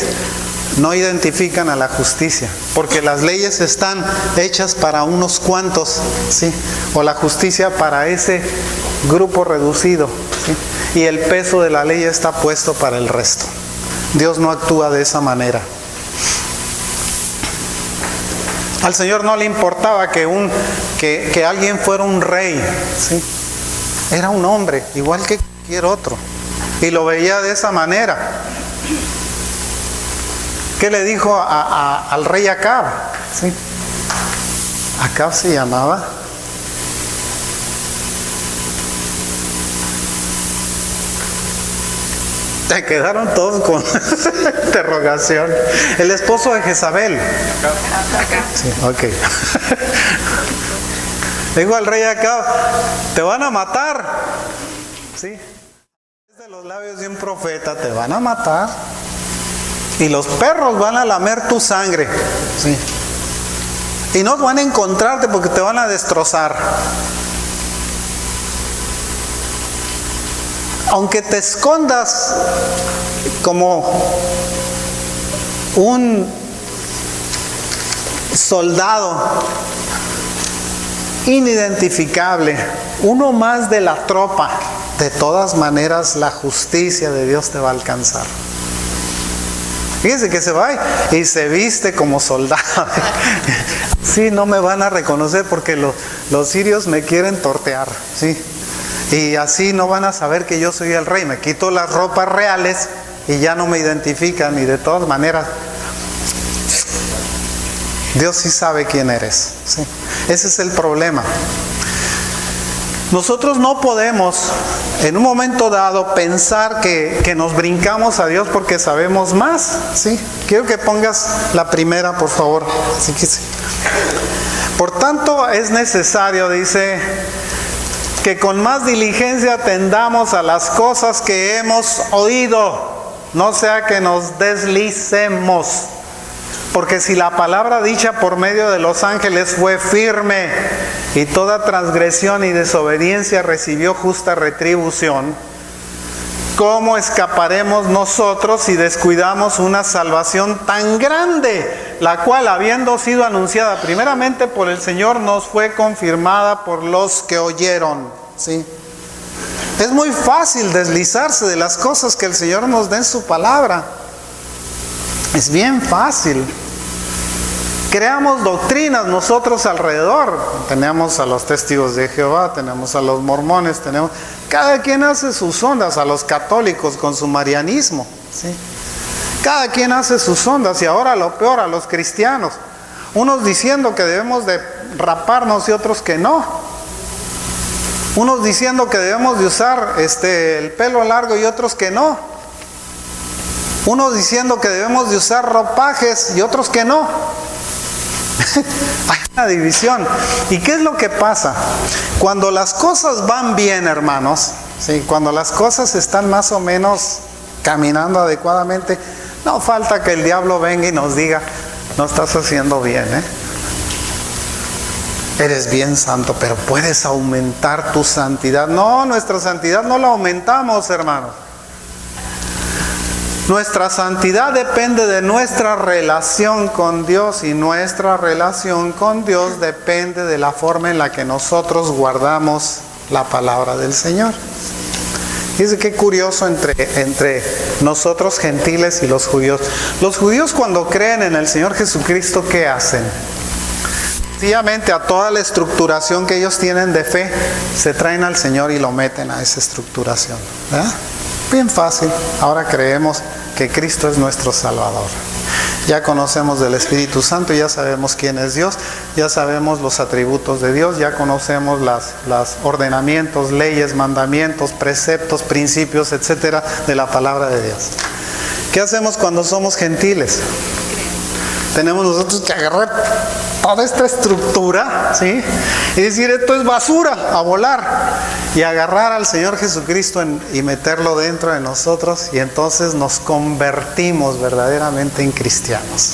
no identifican a la justicia, porque las leyes están hechas para unos cuantos, ¿sí? O la justicia para ese grupo reducido, ¿sí? Y el peso de la ley está puesto para el resto. Dios no actúa de esa manera. Al Señor no le importaba que alguien fuera un rey, ¿sí? Era un hombre, igual que cualquier otro, y lo veía de esa manera. ¿Qué le dijo al rey Acab? ¿Sí? Acab se llamaba. Se quedaron todos con interrogación. El esposo de Jezabel. Sí, ok. Dijo al rey Acab, te van a matar. Sí. Es de los labios de un profeta, te van a matar. Y los perros van a lamer tu sangre. Sí. Y no van a encontrarte porque te van a destrozar. Aunque te escondas como un soldado inidentificable, uno más de la tropa, de todas maneras la justicia de Dios te va a alcanzar. Fíjense que se va y se viste como soldado. Sí, no me van a reconocer porque los sirios me quieren tortear, ¿sí? Y así no van a saber que yo soy el rey. Me quito las ropas reales y ya no me identifican, y de todas maneras Dios sí sabe quién eres, ¿sí? Ese es el problema. Nosotros no podemos en un momento dado pensar que nos brincamos a Dios porque sabemos más, ¿sí? Quiero que pongas la primera, por favor. Así que sí. Por tanto, es necesario, dice, que con más diligencia atendamos a las cosas que hemos oído, no sea que nos deslicemos. Porque si la palabra dicha por medio de los ángeles fue firme, y toda transgresión y desobediencia recibió justa retribución, ¿cómo escaparemos nosotros si descuidamos una salvación tan grande, la cual, habiendo sido anunciada primeramente por el Señor, nos fue confirmada por los que oyeron? ¿Sí? Es muy fácil deslizarse de las cosas que el Señor nos da en su palabra. Es bien fácil. Creamos doctrinas nosotros alrededor. Tenemos a los testigos de Jehová, tenemos a los mormones, cada quien hace sus ondas, a los católicos con su marianismo, ¿sí? Cada quien hace sus ondas, y ahora lo peor, a los cristianos. Unos diciendo que debemos de raparnos y otros que no. Unos diciendo que debemos de usar el pelo largo y otros que no. Unos diciendo que debemos de usar ropajes y otros que no. Hay una división. ¿Y qué es lo que pasa? Cuando las cosas van bien, hermanos, ¿sí? Cuando las cosas están más o menos caminando adecuadamente, no falta que el diablo venga y nos diga: no estás haciendo bien, eres bien santo, pero puedes aumentar tu santidad. No, nuestra santidad no la aumentamos, hermanos. Nuestra santidad depende de nuestra relación con Dios, y nuestra relación con Dios depende de la forma en la que nosotros guardamos la palabra del Señor. Fíjense qué curioso entre nosotros gentiles y los judíos. Los judíos, cuando creen en el Señor Jesucristo, ¿qué hacen? Sencillamente, a toda la estructuración que ellos tienen de fe, se traen al Señor y lo meten a esa estructuración, ¿verdad? Bien fácil. Ahora creemos que Cristo es nuestro Salvador. Ya conocemos del Espíritu Santo, ya sabemos quién es Dios, ya sabemos los atributos de Dios, ya conocemos los ordenamientos, leyes, mandamientos, preceptos, principios, etcétera, de la palabra de Dios. ¿Qué hacemos cuando somos gentiles? Tenemos nosotros que agarrar toda esta estructura, ¿sí? Y decir: esto es basura, a volar. Y agarrar al Señor Jesucristo y meterlo dentro de nosotros, y entonces nos convertimos verdaderamente en cristianos.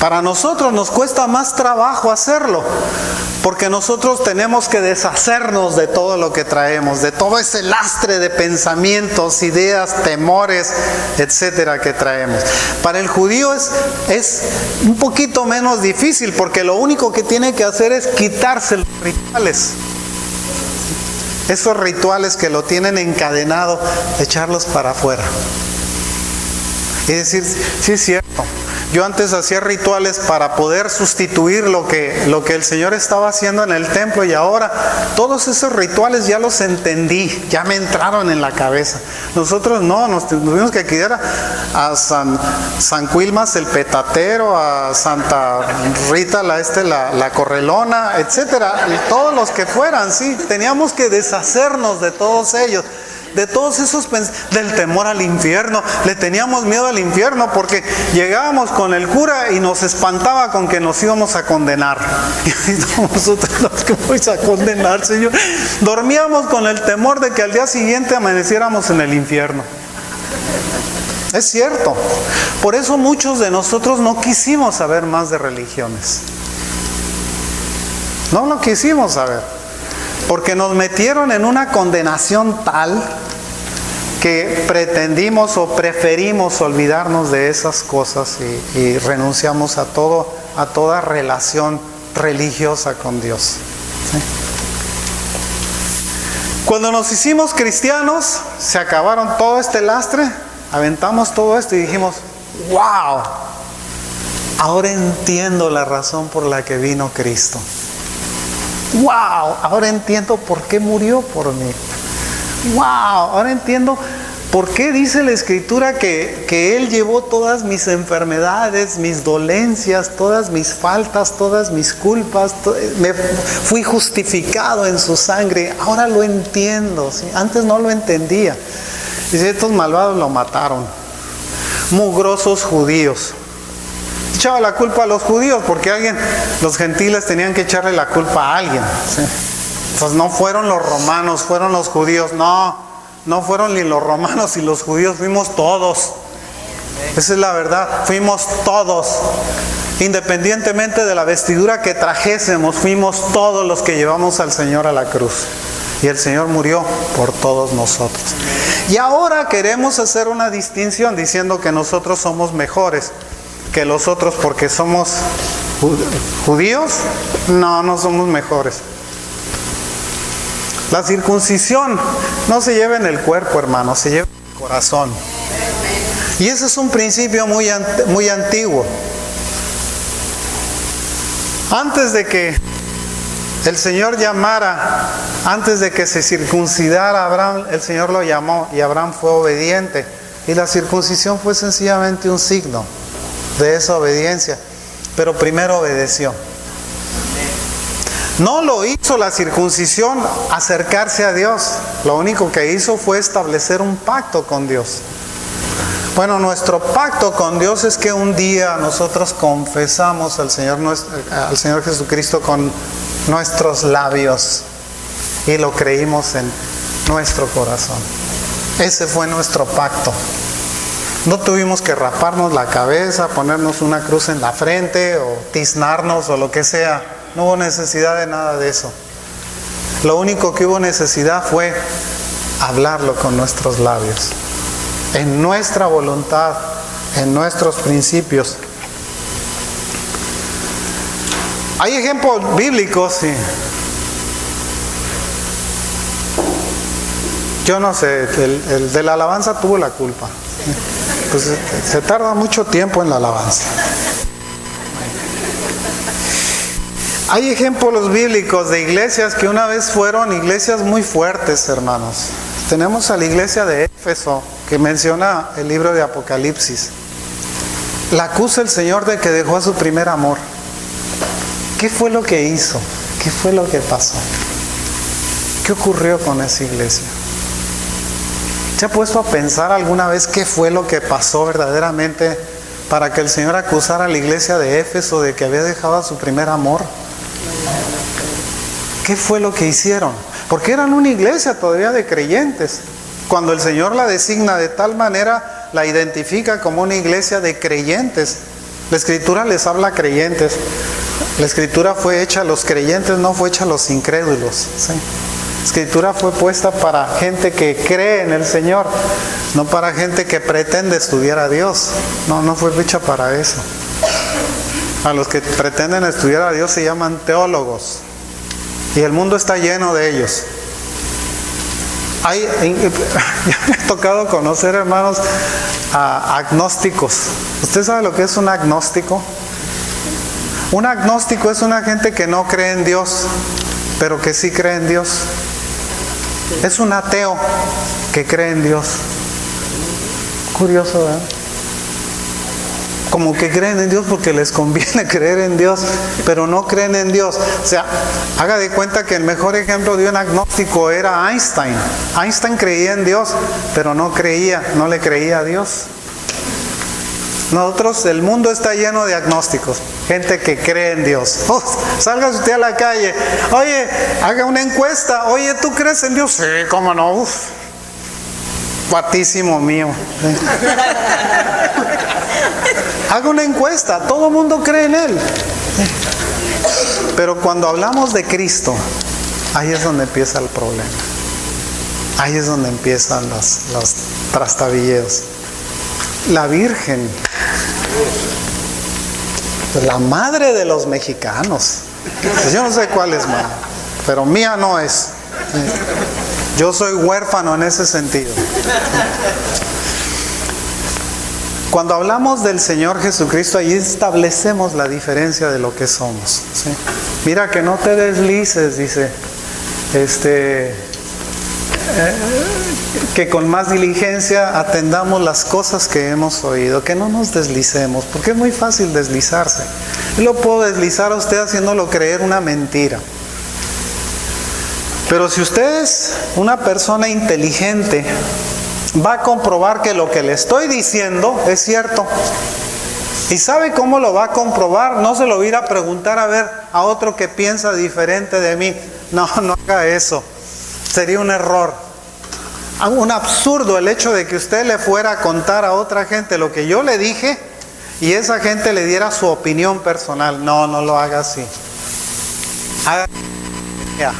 Para nosotros nos cuesta más trabajo hacerlo, porque nosotros tenemos que deshacernos de todo lo que traemos, de todo ese lastre de pensamientos, ideas, temores, etcétera, que traemos. Para el judío es un poquito menos difícil, porque lo único que tiene que hacer es quitarse los rituales. Esos rituales que lo tienen encadenado, echarlos para afuera. Y decir: sí es cierto, yo antes hacía rituales para poder sustituir lo que el Señor estaba haciendo en el templo, y ahora todos esos rituales ya los entendí, ya me entraron en la cabeza. Nosotros no, nos tuvimos que quitar a San Quilmas el petatero, a Santa Rita la correlona, etcétera, y todos los que fueran, sí, teníamos que deshacernos de todos ellos. De todos esos del temor al infierno. Le teníamos miedo al infierno porque llegábamos con el cura y nos espantaba con que nos íbamos a condenar. Y nosotros: ¿qué vais a condenar, Señor? Dormíamos con el temor de que al día siguiente amaneciéramos en el infierno. Es cierto. Por eso muchos de nosotros no quisimos saber más de religiones. No lo quisimos saber, porque nos metieron en una condenación tal que pretendimos o preferimos olvidarnos de esas cosas y renunciamos a toda relación religiosa con Dios. ¿Sí? Cuando nos hicimos cristianos, se acabaron todo este lastre aventamos todo esto y dijimos, wow, ahora entiendo la razón por la que vino Cristo. Wow, ahora entiendo por qué murió por mí. Wow, ahora entiendo por qué dice la Escritura que Él llevó todas mis enfermedades, mis dolencias, todas mis faltas, todas mis culpas. Me fui justificado en su sangre. Ahora lo entiendo, ¿sí? Antes no lo entendía. Dice, estos malvados lo mataron. Mugrosos judíos. Echaba la culpa a los judíos porque los gentiles tenían que echarle la culpa a alguien, ¿sí? Pues no fueron los romanos, fueron los judíos. No fueron ni los romanos y los judíos, fuimos todos. Esa es la verdad, fuimos todos. Independientemente de la vestidura que trajésemos, fuimos todos los que llevamos al Señor a la cruz. Y el Señor murió por todos nosotros. Y ahora queremos hacer una distinción diciendo que nosotros somos mejores que los otros porque somos judíos. No somos mejores. La circuncisión no se lleva en el cuerpo, hermano, se lleva en el corazón. Y ese es un principio muy antiguo. Antes de que el Señor llamara, antes de que se circuncidara a Abraham, el Señor lo llamó y Abraham fue obediente. Y la circuncisión fue sencillamente un signo de esa obediencia. Pero primero obedeció. No lo hizo la circuncisión acercarse a Dios. Lo único que hizo fue establecer un pacto con Dios. Bueno, nuestro pacto con Dios es que un día nosotros confesamos al Señor Jesucristo con nuestros labios y lo creímos en nuestro corazón. Ese fue nuestro pacto. No tuvimos que raparnos la cabeza, ponernos una cruz en la frente o tiznarnos o lo que sea. No hubo necesidad de nada de eso. Lo único que hubo necesidad fue hablarlo con nuestros labios, en nuestra voluntad, en nuestros principios. Hay ejemplos bíblicos, sí. Yo no sé, el de la alabanza tuvo la culpa. Pues se tarda mucho tiempo en la alabanza. Hay ejemplos bíblicos de iglesias que una vez fueron iglesias muy fuertes, hermanos. Tenemos a la iglesia de Éfeso, que menciona el libro de Apocalipsis. La acusa el Señor de que dejó a su primer amor. ¿Qué fue lo que hizo? ¿Qué fue lo que pasó? ¿Qué ocurrió con esa iglesia? ¿Se ha puesto a pensar alguna vez qué fue lo que pasó verdaderamente para que el Señor acusara a la iglesia de Éfeso de que había dejado a su primer amor? ¿Qué fue lo que hicieron? Porque eran una iglesia todavía de creyentes. Cuando el Señor la designa de tal manera, la identifica como una iglesia de creyentes. La Escritura les habla a creyentes. La Escritura fue hecha a los creyentes, no fue hecha a los incrédulos, ¿sí? La Escritura fue puesta para gente que cree en el Señor, no para gente que pretende estudiar a Dios. No fue hecha para eso. A los que pretenden estudiar a Dios se llaman teólogos. Y el mundo está lleno de ellos. Me ha tocado conocer, hermanos, a agnósticos. ¿Usted sabe lo que es un agnóstico? Un agnóstico es una gente que no cree en Dios, pero que sí cree en Dios. Es un ateo que cree en Dios. Curioso, ¿verdad? Como que creen en Dios porque les conviene creer en Dios, pero no creen en Dios. O sea, haga de cuenta que el mejor ejemplo de un agnóstico era Einstein. Einstein creía en Dios, pero no le creía a Dios. Nosotros, el mundo está lleno de agnósticos, gente que cree en Dios. Salga usted a la calle, oye, haga una encuesta, oye, ¿tú crees en Dios? Sí, cómo no, guatísimo mío. Haga una encuesta, todo el mundo cree en Él. Pero cuando hablamos de Cristo, ahí es donde empieza el problema. Ahí es donde empiezan los trastabilleos. La Virgen, la madre de los mexicanos. Pues yo no sé cuál es madre, pero mía no es. Yo soy huérfano en ese sentido. Cuando hablamos del Señor Jesucristo, ahí establecemos la diferencia de lo que somos, ¿sí? Mira que no te deslices, dice, que con más diligencia atendamos las cosas que hemos oído, que no nos deslicemos, porque es muy fácil deslizarse. Yo lo puedo deslizar a usted haciéndolo creer una mentira. Pero si usted es una persona inteligente, va a comprobar que lo que le estoy diciendo es cierto. ¿Y sabe cómo lo va a comprobar? No se lo va a ir a preguntar a ver a otro que piensa diferente de mí. No, no haga eso. Sería un error. Un absurdo el hecho de que usted le fuera a contar a otra gente lo que yo le dije y esa gente le diera su opinión personal. No, no lo haga así. Haga ya.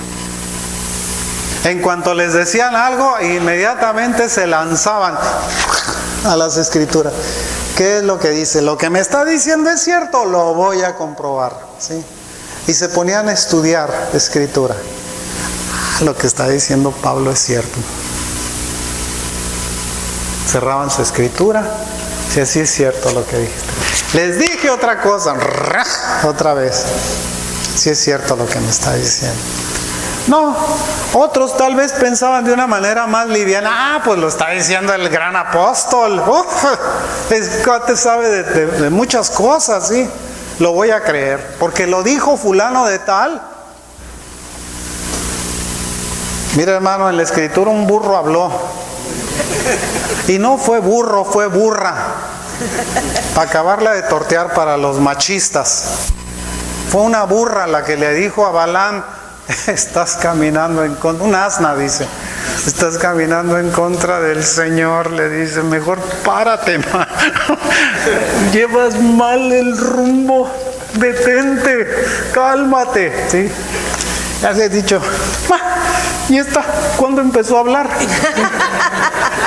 En cuanto les decían algo, inmediatamente se lanzaban a las escrituras. ¿Qué es lo que dice? Lo que me está diciendo es cierto, lo voy a comprobar, ¿sí? Y se ponían a estudiar escritura. Lo que está diciendo Pablo es cierto. Cerraban su escritura. Si así es cierto lo que dijiste. Les dije otra cosa, otra vez. Si es cierto lo que me está diciendo. No, otros tal vez pensaban de una manera más liviana. Pues lo está diciendo el gran apóstol. Te sabe de muchas cosas, ¿sí? Lo voy a creer, porque lo dijo fulano de tal. Mira, hermano, en la escritura un burro habló. Y no fue burro, fue burra. Para acabarla de tortear para los machistas. Fue una burra la que le dijo a Balaam: estás caminando en contra, un asna dice, estás caminando en contra del Señor, le dice, mejor párate, man. Llevas mal el rumbo, detente, cálmate, ¿sí? Ya le he dicho, ¿y esta cuándo empezó a hablar?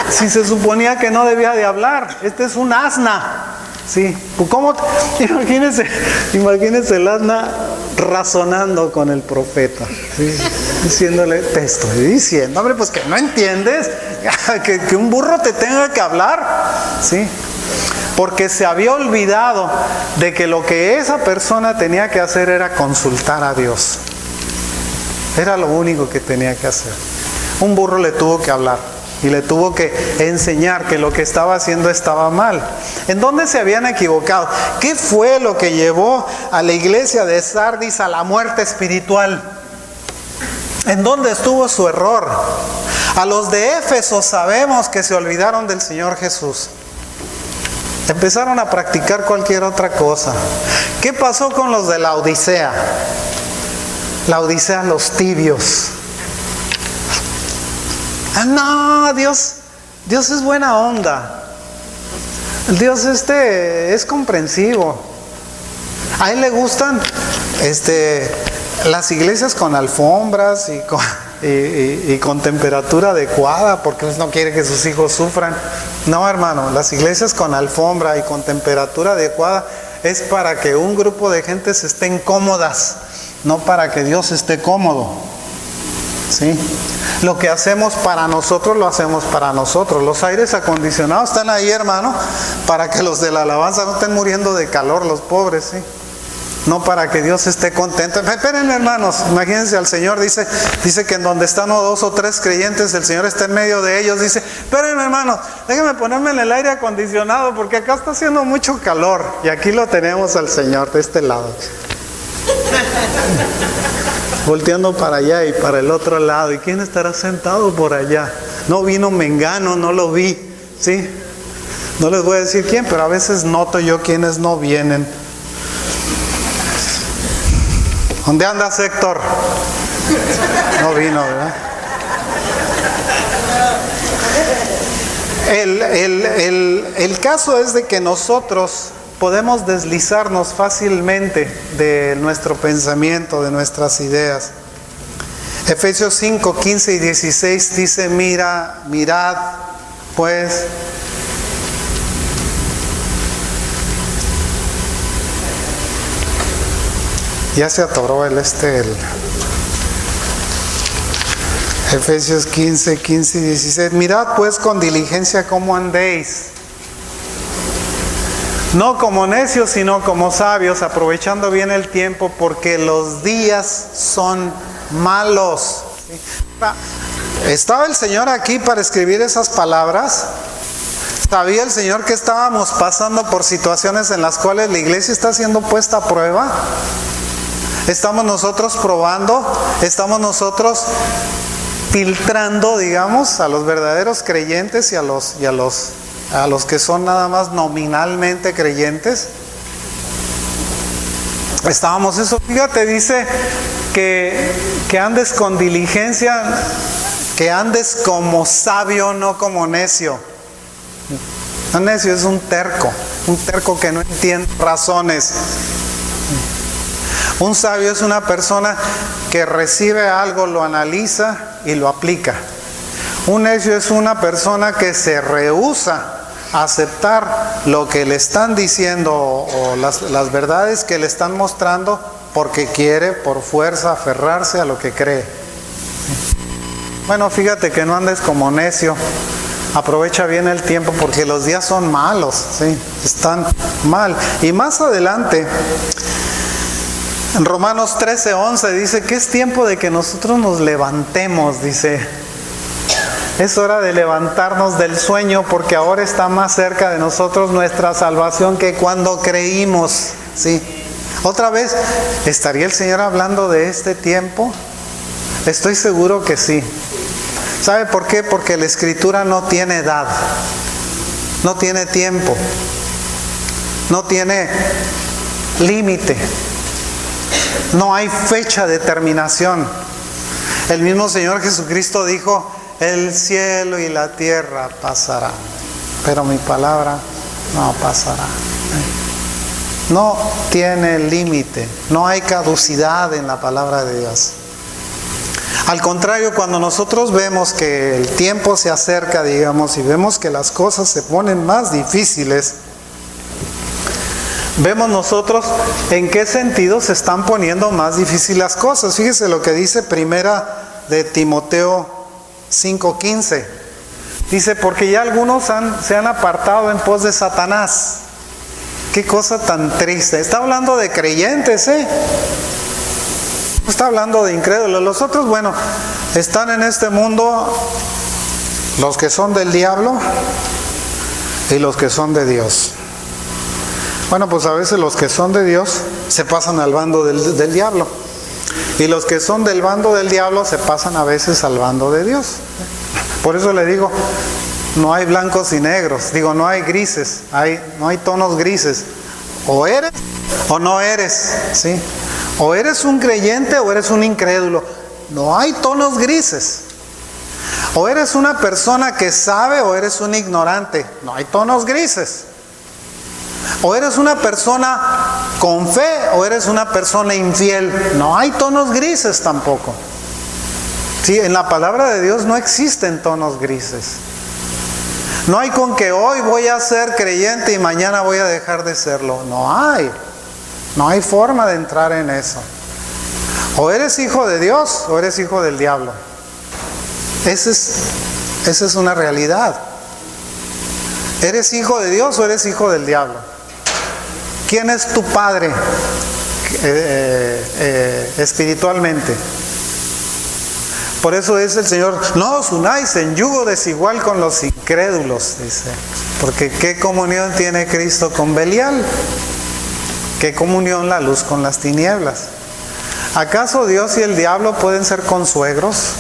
Si se suponía que no debía de hablar, este es un asna, ¿sí? ¿Cómo? Imagínese el asna razonando con el profeta, ¿sí? Diciéndole, te estoy diciendo, hombre, pues que no entiendes, que un burro te tenga que hablar, ¿sí? Porque se había olvidado de que lo que esa persona tenía que hacer era consultar a Dios. Era lo único que tenía que hacer. Un burro le tuvo que hablar y le tuvo que enseñar que lo que estaba haciendo estaba mal. ¿En dónde se habían equivocado? ¿Qué fue lo que llevó a la iglesia de Sardis a la muerte espiritual? ¿En dónde estuvo su error? A los de Éfeso sabemos que se olvidaron del Señor Jesús. Empezaron a practicar cualquier otra cosa. ¿Qué pasó con los de la Odisea? La Odisea, los tibios. No, Dios es buena onda. Dios es comprensivo. A él le gustan las iglesias con alfombras y con temperatura adecuada, porque Dios no quiere que sus hijos sufran. No, hermano, las iglesias con alfombra y con temperatura adecuada es para que un grupo de gentes estén cómodas, no para que Dios esté cómodo, ¿sí? Lo que hacemos para nosotros, lo hacemos para nosotros. Los aires acondicionados están ahí, hermano, para que los de la alabanza no estén muriendo de calor, los pobres, ¿sí? No para que Dios esté contento. Esperen, hermanos, imagínense al Señor, dice que en donde están 2 o 3 creyentes, el Señor está en medio de ellos. Dice, esperen, hermanos, déjenme ponerme en el aire acondicionado, porque acá está haciendo mucho calor. Y aquí lo tenemos al Señor de este lado, volteando para allá y para el otro lado. ¿Y quién estará sentado por allá? No vino Mengano, no lo vi, ¿sí? No les voy a decir quién, pero a veces noto yo quiénes no vienen. ¿Dónde andas, Héctor? No vino, ¿verdad? El caso es de que nosotros podemos deslizarnos fácilmente de nuestro pensamiento, de nuestras ideas. Efesios 5, 15 y 16 dice, mirad, pues, ya se atoró el Efesios 15, 15 y 16. Mirad pues con diligencia cómo andéis. No como necios, sino como sabios, aprovechando bien el tiempo, porque los días son malos. ¿Estaba el Señor aquí para escribir esas palabras? ¿Sabía el Señor que estábamos pasando por situaciones en las cuales la iglesia está siendo puesta a prueba? ¿Estamos nosotros probando? ¿Estamos nosotros filtrando, digamos, a los verdaderos creyentes y a los que son nada más nominalmente creyentes? Estábamos eso. Fíjate, dice que andes con diligencia, que andes como sabio, no como necio. Un necio es un terco que no entiende razones. Un sabio es una persona que recibe algo, lo analiza y lo aplica. Un necio es una persona que se rehúsa a aceptar lo que le están diciendo o las verdades que le están mostrando, porque quiere por fuerza aferrarse a lo que cree. Bueno, fíjate que no andes como necio. Aprovecha bien el tiempo, porque los días son malos, ¿sí? Están mal. Y más adelante, en Romanos 13:11 dice que es tiempo de que nosotros nos levantemos, dice. Es hora de levantarnos del sueño, porque ahora está más cerca de nosotros nuestra salvación que cuando creímos, ¿sí? Otra vez, ¿estaría el Señor hablando de este tiempo? Estoy seguro que sí. ¿Sabe por qué? Porque la Escritura no tiene edad, no tiene tiempo, no tiene límite, no hay fecha de terminación. El mismo Señor Jesucristo dijo: el cielo y la tierra pasarán, pero mi palabra no pasará. No tiene límite, no hay caducidad en la palabra de Dios. Al contrario, cuando nosotros vemos que el tiempo se acerca, digamos, y vemos que las cosas se ponen más difíciles, vemos nosotros en qué sentido se están poniendo más difíciles las cosas. Fíjese lo que dice Primera de Timoteo 5:15. Dice: porque ya algunos se han apartado en pos de Satanás. Qué cosa tan triste. Está hablando de creyentes, no está hablando de incrédulos. Los otros, bueno, están en este mundo los que son del diablo y los que son de Dios. Bueno, pues a veces los que son de Dios se pasan al bando del diablo, y los que son del bando del diablo se pasan a veces al bando de Dios. Por eso le digo, no hay blancos y negros, no hay grises, no hay tonos grises. O eres o no eres, ¿sí? O eres un creyente o eres un incrédulo. No hay tonos grises. O eres una persona que sabe o eres un ignorante. No hay tonos grises. O eres una persona con fe o eres una persona infiel. No hay tonos grises tampoco. Sí, en la palabra de Dios no existen tonos grises. No hay con que hoy voy a ser creyente y mañana voy a dejar de serlo. No hay. No hay forma de entrar en eso. O eres hijo de Dios o eres hijo del diablo. Esa es una realidad. ¿Eres hijo de Dios o eres hijo del diablo? ¿Quién es tu padre espiritualmente? Por eso dice el Señor: no os unáis en yugo desigual con los incrédulos, dice. Porque ¿qué comunión tiene Cristo con Belial? ¿Qué comunión la luz con las tinieblas? ¿Acaso Dios y el diablo pueden ser consuegros?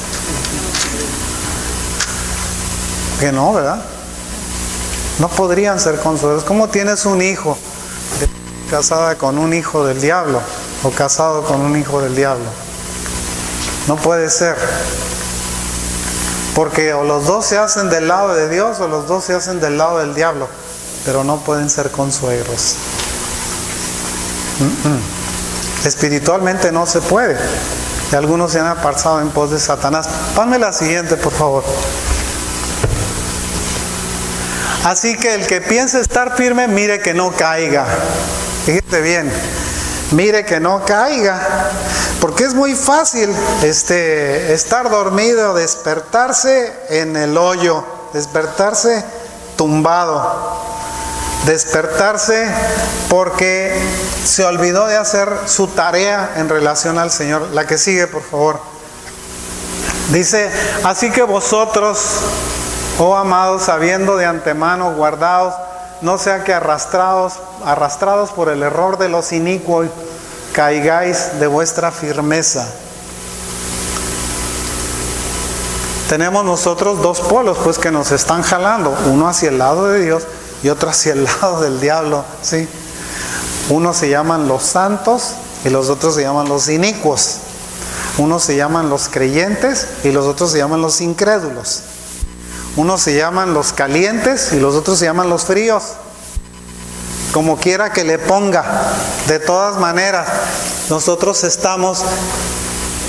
Que no, ¿verdad? No podrían ser consuegros. ¿Cómo tienes un hijo casada con un hijo del diablo o casado con un hijo del diablo? No puede ser. Porque o los dos se hacen del lado de Dios o los dos se hacen del lado del diablo, pero no pueden ser consuegros. Espiritualmente no se puede. Y algunos se han apartado en pos de Satanás. Ponme la siguiente, por favor. Así que el que piense estar firme, mire que no caiga. Fíjate bien, mire que no caiga, porque es muy fácil estar dormido, despertarse en el hoyo, despertarse tumbado. despertarse porque se olvidó de hacer su tarea en relación al Señor. La que sigue, por favor. Dice, así que vosotros, oh amados, habiendo de antemano guardados, no sea que arrastrados por el error de los inicuos, caigáis de vuestra firmeza. Tenemos nosotros dos polos pues que nos están jalando, uno hacia el lado de Dios y otro hacia el lado del diablo, ¿sí? Unos se llaman los santos y los otros se llaman los inicuos. Unos se llaman los creyentes y los otros se llaman los incrédulos. Unos se llaman los calientes y los otros se llaman los fríos. Como quiera que le ponga, de todas maneras, nosotros estamos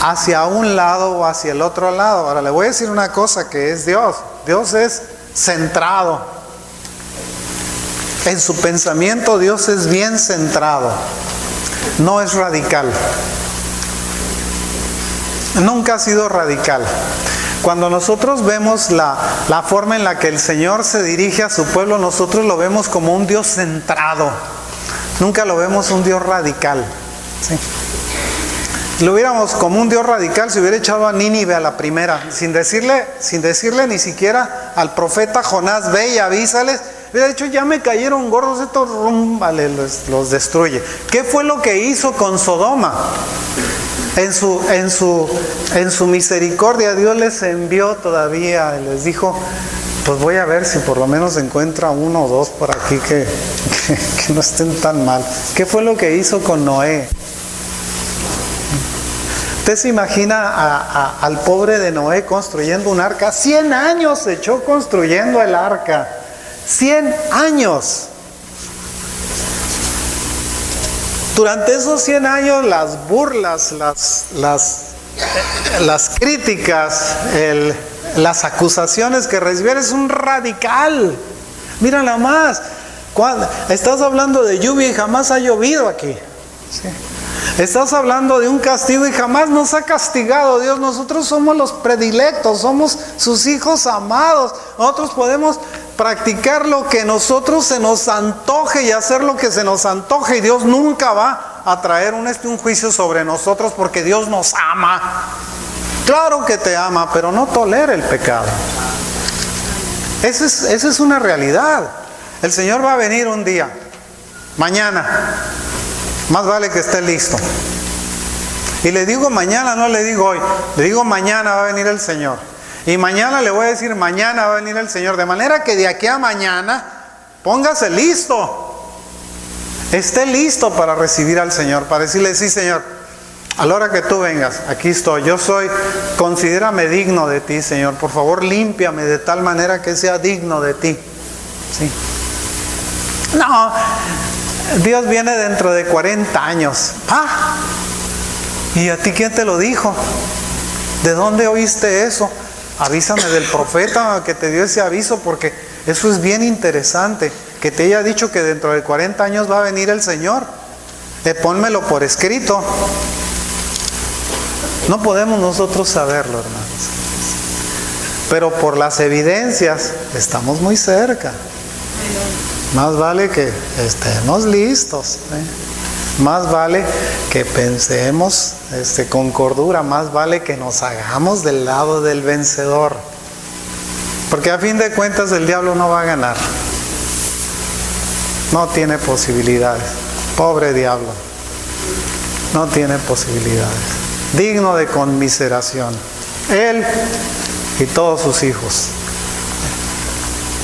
hacia un lado o hacia el otro lado. Ahora le voy a decir una cosa que es Dios. Dios es centrado. En su pensamiento Dios es bien centrado. No es radical. Nunca ha sido radical. Cuando nosotros vemos la forma en la que el Señor se dirige a su pueblo, nosotros lo vemos como un Dios centrado. Nunca lo vemos un Dios radical. ¿Sí? Lo hubiéramos como un Dios radical, se hubiera echado a Nínive a la primera, sin decirle ni siquiera al profeta Jonás, ve y avísales. Hubiera dicho, ya me cayeron gordos estos, vale, los destruye. ¿Qué fue lo que hizo con Sodoma? En su misericordia Dios les envió todavía y les dijo, pues voy a ver si por lo menos encuentra uno o dos por aquí que no estén tan mal. ¿Qué fue lo que hizo con Noé? ¿Usted se imagina al pobre de Noé construyendo un arca? 100 años se echó construyendo el arca. 100 años. Durante esos 100 años las burlas, las críticas, las acusaciones que recibiera, es un radical. Mira nada más, estás hablando de lluvia y jamás ha llovido aquí. ¿Sí? Estás hablando de un castigo y jamás nos ha castigado Dios. Nosotros somos los predilectos, somos sus hijos amados. Nosotros podemos practicar lo que nosotros se nos antoje y hacer lo que se nos antoje, y Dios nunca va a traer un juicio sobre nosotros, porque Dios nos ama. Claro que te ama, pero no tolera el pecado. Esa es una realidad. El Señor va a venir un día, mañana. Más vale que esté listo. Y le digo mañana, no le digo hoy. Le digo mañana va a venir el Señor. Y mañana le voy a decir, mañana va a venir el Señor. De manera que de aquí a mañana, póngase listo. Esté listo para recibir al Señor. Para decirle, sí Señor, a la hora que tú vengas, aquí estoy. Considérame digno de ti, Señor. Por favor, límpiame de tal manera que sea digno de ti. ¿Sí? No, Dios viene dentro de 40 años. ¿Y a ti quién te lo dijo? ¿De dónde oíste eso? Avísame del profeta que te dio ese aviso, porque eso es bien interesante, que te haya dicho que dentro de 40 años va a venir el Señor. Pónmelo por escrito. No podemos nosotros saberlo, hermanos, pero por las evidencias estamos muy cerca. Más vale que estemos listos, Más vale que pensemos con cordura, más vale que nos hagamos del lado del vencedor. Porque a fin de cuentas el diablo no va a ganar. No tiene posibilidades. Pobre diablo. No tiene posibilidades. Digno de conmiseración. Él y todos sus hijos.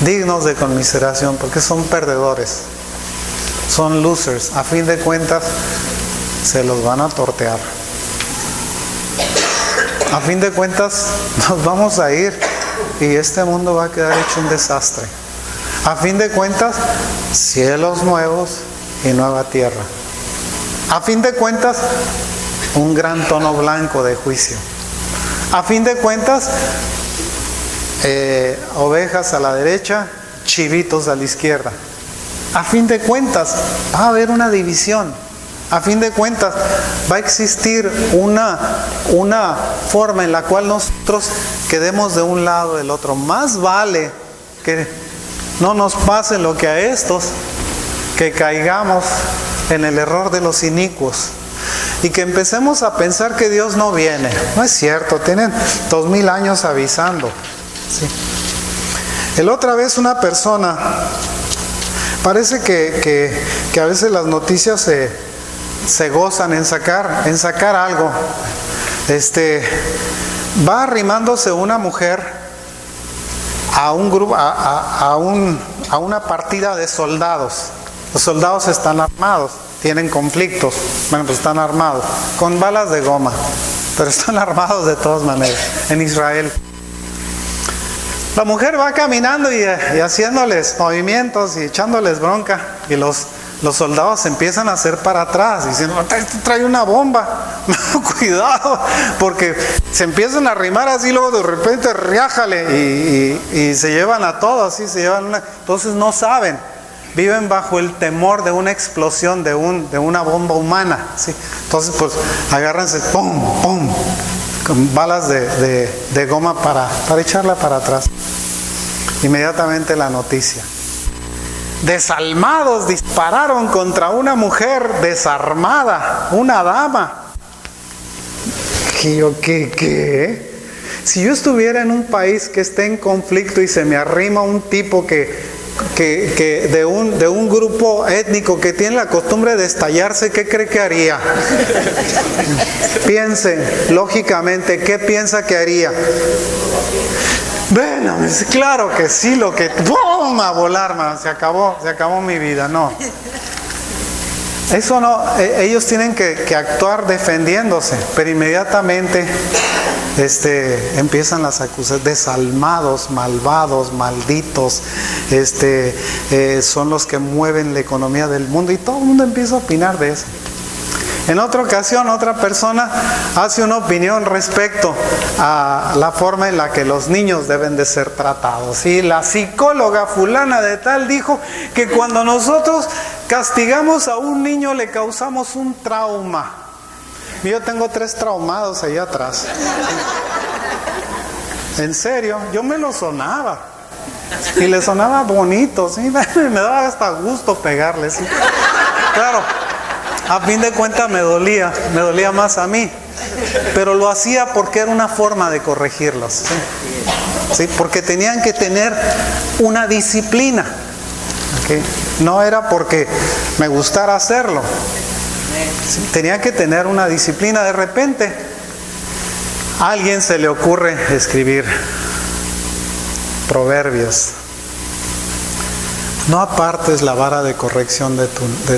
Dignos de conmiseración, porque son perdedores. Son losers. A fin de cuentas se los van a tortear. A fin de cuentas nos vamos a ir y este mundo va a quedar hecho un desastre. A fin de cuentas, cielos nuevos y nueva tierra. A fin de cuentas, un gran tono blanco de juicio. A fin de cuentas, ovejas a la derecha, chivitos a la izquierda. A fin de cuentas, va a haber una división. A fin de cuentas, va a existir una forma en la cual nosotros quedemos de un lado o del otro. Más vale que no nos pase lo que a estos, que caigamos en el error de los inicuos y que empecemos a pensar que Dios no viene. No es cierto, tienen 2000 años avisando. Sí. El otra vez una persona, parece que a veces las noticias se gozan en sacar algo. Va arrimándose una mujer a un grupo, a una partida de soldados. Los soldados están armados, tienen conflictos. Bueno, pues están armados con balas de goma, pero están armados de todas maneras en Israel. La mujer va caminando y haciéndoles movimientos y echándoles bronca, y los soldados empiezan a hacer para atrás diciendo: trae una bomba, cuidado, porque se empiezan a arrimar así, luego de repente riájale y se llevan a todos, ¿sí? Entonces no saben, viven bajo el temor de una explosión, de una bomba humana, ¿sí? Entonces pues agárrense, pum, pum, con balas de goma para echarla para atrás. Inmediatamente la noticia: desalmados dispararon contra una mujer desarmada, una dama. Y yo, ¿qué? Si yo estuviera en un país que esté en conflicto y se me arrima un tipo que de un grupo étnico que tiene la costumbre de estallarse, ¿qué cree que haría? Piense lógicamente, ¿qué piensa que haría? Bueno, claro que sí, lo que ¡pum! A volar, man, se acabó mi vida. No, eso no, ellos tienen que actuar defendiéndose, pero inmediatamente empiezan las acusaciones: desalmados, malvados, malditos, son los que mueven la economía del mundo, y todo el mundo empieza a opinar de eso. En otra ocasión, otra persona hace una opinión respecto a la forma en la que los niños deben de ser tratados. Y la psicóloga fulana de tal dijo que cuando nosotros castigamos a un niño le causamos un trauma. Yo tengo 3 traumados allá atrás. En serio, yo me lo sonaba. Y le sonaba bonito, ¿sí? Me daba hasta gusto pegarle, ¿sí? Claro. A fin de cuentas me dolía más a mí, pero lo hacía porque era una forma de corregirlos, ¿sí? ¿Sí? Porque tenían que tener una disciplina, ¿okay? No era porque me gustara hacerlo, ¿sí? Tenían que tener una disciplina. De repente a alguien se le ocurre escribir proverbios: no apartes la vara de corrección de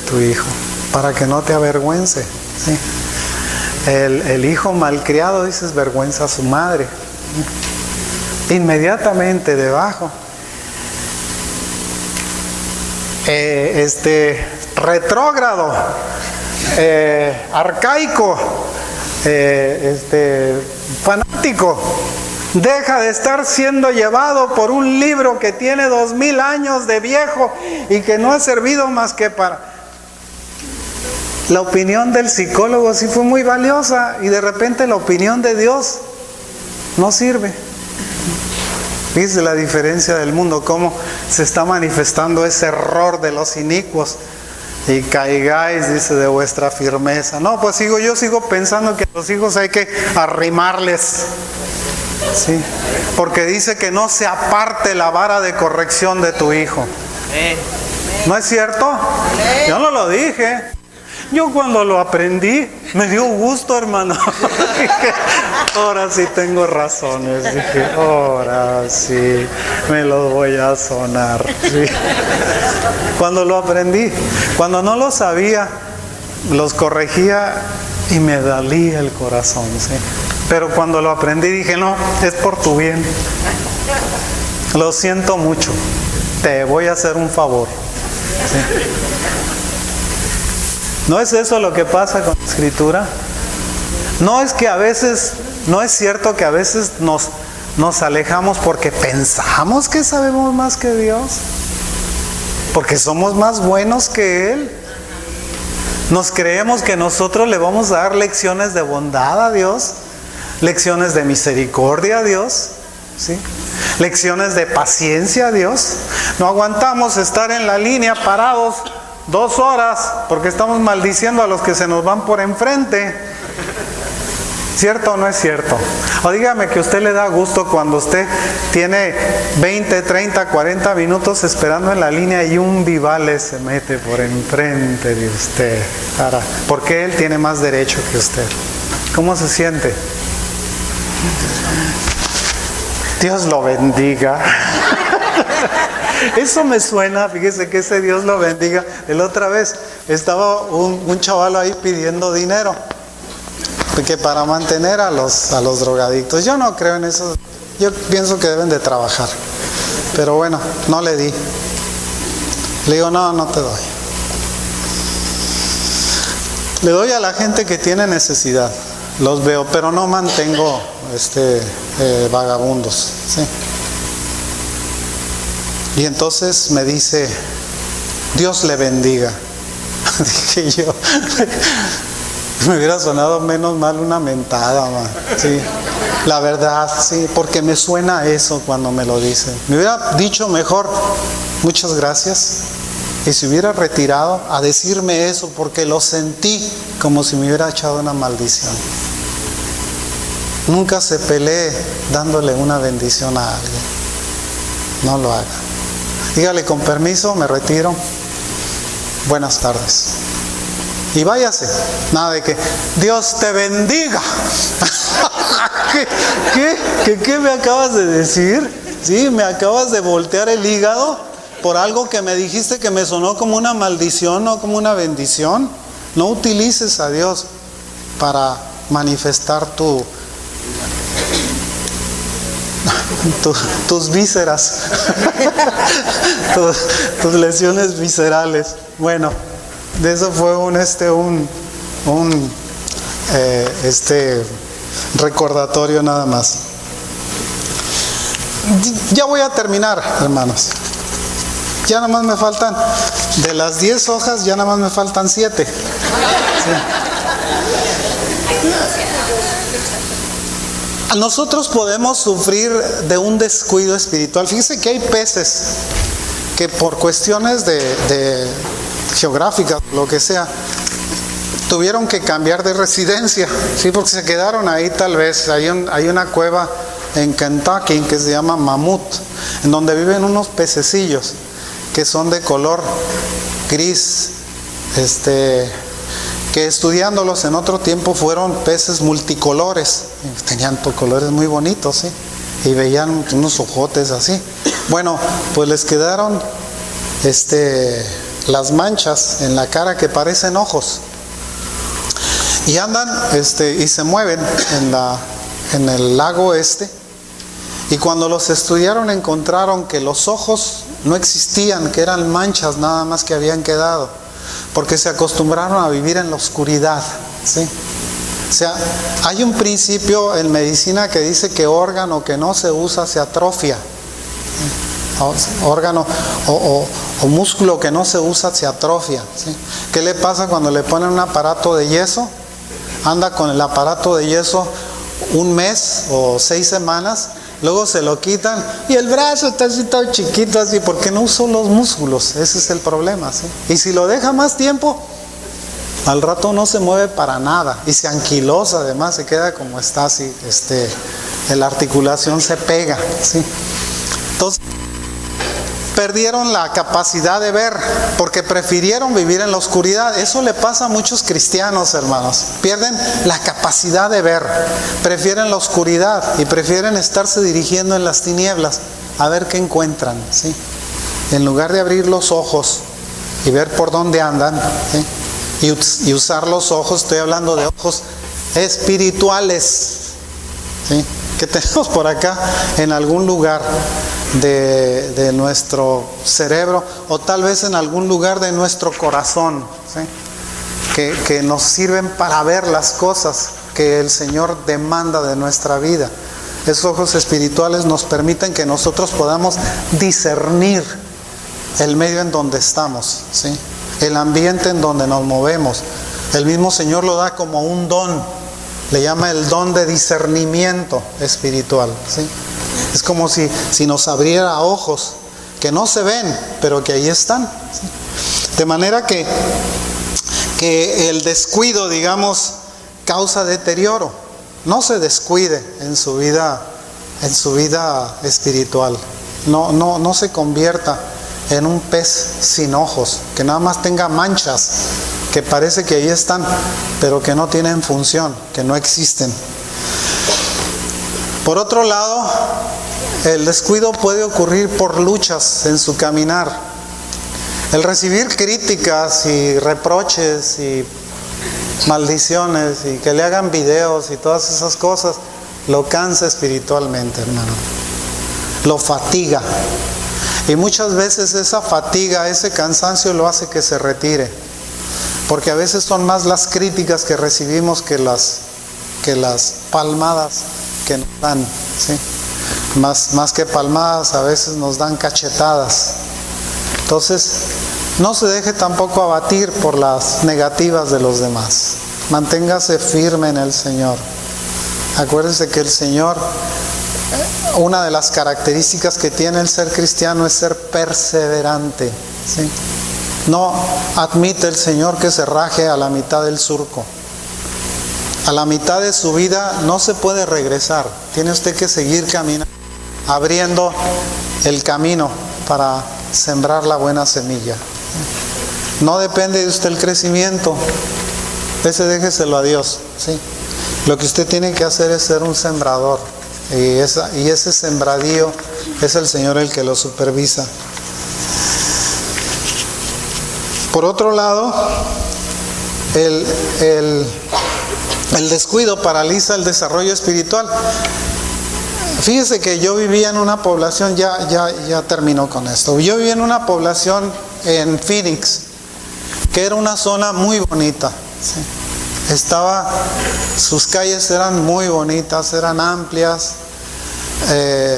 tu hijo, para que no te avergüence, ¿sí? El hijo malcriado, dices, vergüenza a su madre. Inmediatamente debajo, retrógrado, arcaico, fanático, deja de estar siendo llevado por un libro que tiene 2000 años de viejo y que no ha servido más que para... La opinión del psicólogo sí fue muy valiosa, y de repente la opinión de Dios no sirve. Fíjese la diferencia del mundo, cómo se está manifestando ese error de los inicuos. Y caigáis, dice, de vuestra firmeza. No, pues yo sigo pensando que a los hijos hay que arrimarles, ¿sí? Porque dice que no se aparte la vara de corrección de tu hijo. ¿No es cierto? Yo no lo dije. Yo cuando lo aprendí me dio gusto, hermano. Dije, ahora sí tengo razones. Dije, ahora sí me los voy a sonar. ¿Sí? Cuando lo aprendí, cuando no lo sabía, los corregía y me dolía el corazón, ¿sí? Pero cuando lo aprendí dije, no, es por tu bien. Lo siento mucho, te voy a hacer un favor, ¿sí? ¿No es eso lo que pasa con la Escritura? No es que a veces, no es cierto que a veces nos alejamos porque pensamos que sabemos más que Dios, porque somos más buenos que Él. Nos creemos que nosotros le vamos a dar lecciones de bondad a Dios, lecciones de misericordia a Dios, ¿sí? Lecciones de paciencia a Dios. No aguantamos estar en la línea parados 2 horas porque estamos maldiciendo a los que se nos van por enfrente. ¿Cierto o no es cierto? O dígame que a usted le da gusto cuando usted tiene 20, 30, 40 minutos esperando en la línea y un Vivale se mete por enfrente de usted. Porque él tiene más derecho que usted. ¿Cómo se siente? Dios lo bendiga. Eso me suena, fíjese que ese Dios lo bendiga. La otra vez estaba un chaval ahí pidiendo dinero, que para mantener a los drogadictos. Yo no creo en eso. Yo pienso que deben de trabajar. Pero bueno, no le di. Le digo, no te doy. Le doy a la gente que tiene necesidad. Los veo, pero no mantengo vagabundos, ¿sí? Y entonces me dice, Dios le bendiga. Dije yo, me hubiera sonado menos mal una mentada, man. Sí, la verdad, sí, porque me suena eso cuando me lo dicen. Me hubiera dicho mejor, muchas gracias, y se hubiera retirado a decirme eso, porque lo sentí como si me hubiera echado una maldición. Nunca se pelee dándole una bendición a alguien. No lo haga. Dígale, con permiso, me retiro. Buenas tardes. Y váyase. Nada de que Dios te bendiga. ¿Qué me acabas de decir? Sí, me acabas de voltear el hígado por algo que me dijiste que me sonó como una maldición o como una bendición. No utilices a Dios para manifestar tus vísceras, tus lesiones viscerales. Bueno, de eso fue un recordatorio nada más. Ya voy a terminar, hermanos. Ya nada más me faltan, de las 10 hojas, ya nada más me faltan 7. Sí. Nosotros podemos sufrir de un descuido espiritual. Fíjese que hay peces que por cuestiones de geográficas, lo que sea, tuvieron que cambiar de residencia, sí, porque se quedaron ahí. Tal vez hay una cueva en Kentucky que se llama Mammoth, en donde viven unos pececillos que son de color gris, que estudiándolos en otro tiempo fueron peces multicolores, tenían colores muy bonitos, ¿sí? Y veían unos ojotes así. Bueno, pues les quedaron las manchas en la cara que parecen ojos, y andan y se mueven en el lago y cuando los estudiaron encontraron que los ojos no existían, que eran manchas nada más que habían quedado, porque se acostumbraron a vivir en la oscuridad, ¿sí? O sea, hay un principio en medicina que dice que órgano que no se usa se atrofia. Órgano o músculo que no se usa se atrofia, ¿sí? ¿Qué le pasa cuando le ponen un aparato de yeso? Anda con el aparato de yeso un mes o 6 semanas, luego se lo quitan y el brazo está así todo chiquito, así, porque no usó los músculos. Ese es el problema, ¿sí? Y si lo deja más tiempo, al rato no se mueve para nada y se anquilosa, además se queda como está, así, la articulación se pega, ¿sí? Entonces perdieron la capacidad de ver porque prefirieron vivir en la oscuridad. Eso le pasa a muchos cristianos, hermanos. Pierden la capacidad de ver, prefieren la oscuridad y prefieren estarse dirigiendo en las tinieblas a ver qué encuentran, ¿sí? En lugar de abrir los ojos y ver por dónde andan, ¿sí? Y usar los ojos, estoy hablando de ojos espirituales, ¿sí? Que tenemos por acá en algún lugar de nuestro cerebro, o tal vez en algún lugar de nuestro corazón, ¿sí? Que nos sirven para ver las cosas que el Señor demanda de nuestra vida. Esos ojos espirituales nos permiten que nosotros podamos discernir el medio en donde estamos, ¿sí? El ambiente en donde nos movemos. El mismo Señor lo da como un don, le llama el don de discernimiento espiritual, ¿sí? Es como si nos abriera ojos que no se ven, pero que ahí están, ¿sí? De manera que el descuido, digamos, causa deterioro. No se descuide en su vida espiritual. No se convierta en un pez sin ojos, que nada más tenga manchas, que parece que ahí están, pero que no tienen función, que no existen. Por otro lado, el descuido puede ocurrir por luchas en su caminar. El recibir críticas y reproches y maldiciones y que le hagan videos y todas esas cosas, lo cansa espiritualmente, hermano. Lo fatiga. Y muchas veces esa fatiga, ese cansancio lo hace que se retire. Porque a veces son más las críticas que recibimos que las palmadas que nos dan, ¿sí? Más que palmadas, a veces nos dan cachetadas. Entonces, no se deje tampoco abatir por las negativas de los demás. Manténgase firme en el Señor. Acuérdese que el Señor, una de las características que tiene el ser cristiano es ser perseverante, ¿sí? No admite el Señor que se raje a la mitad del surco. A la mitad de su vida no se puede regresar. Tiene usted que seguir caminando, abriendo el camino para sembrar la buena semilla. No depende de usted el crecimiento. Ese déjeselo a Dios, ¿sí? Lo que usted tiene que hacer es ser un sembrador. Y ese sembradío es el Señor el que lo supervisa. Por otro lado, el descuido paraliza el desarrollo espiritual. Fíjese que yo vivía en una población, ya terminó con esto. Yo vivía en una población en Phoenix, que era una zona muy bonita, ¿sí? Sus calles eran muy bonitas, eran amplias.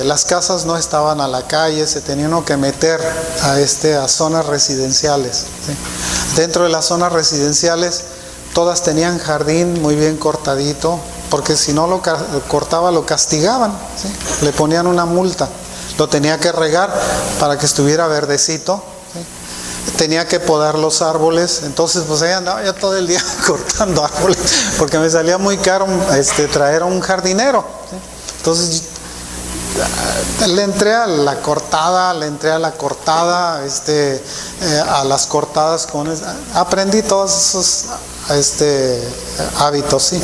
Las casas no estaban a la calle, se tenía uno que meter a zonas residenciales, ¿sí? Dentro de las zonas residenciales todas tenían jardín muy bien cortadito, porque si no lo cortaba lo castigaban, ¿sí? Le ponían una multa, lo tenía que regar para que estuviera verdecito, ¿sí? Tenía que podar los árboles, entonces pues ahí andaba yo todo el día cortando árboles, porque me salía muy caro traer a un jardinero, ¿sí? Entonces le entré a la cortada, a las cortadas aprendí todos esos hábitos, sí.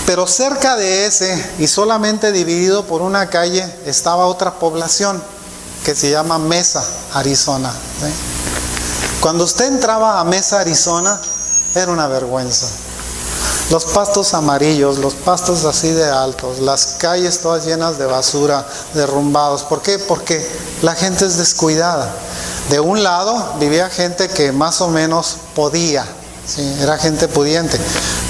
Pero cerca de ese, y solamente dividido por una calle, estaba otra población que se llama Mesa, Arizona, ¿sí? Cuando usted entraba a Mesa, Arizona, era una vergüenza. Los pastos amarillos, los pastos así de altos, las calles todas llenas de basura, derrumbados. ¿Por qué? Porque la gente es descuidada. De un lado vivía gente que más o menos podía, ¿sí? Era gente pudiente.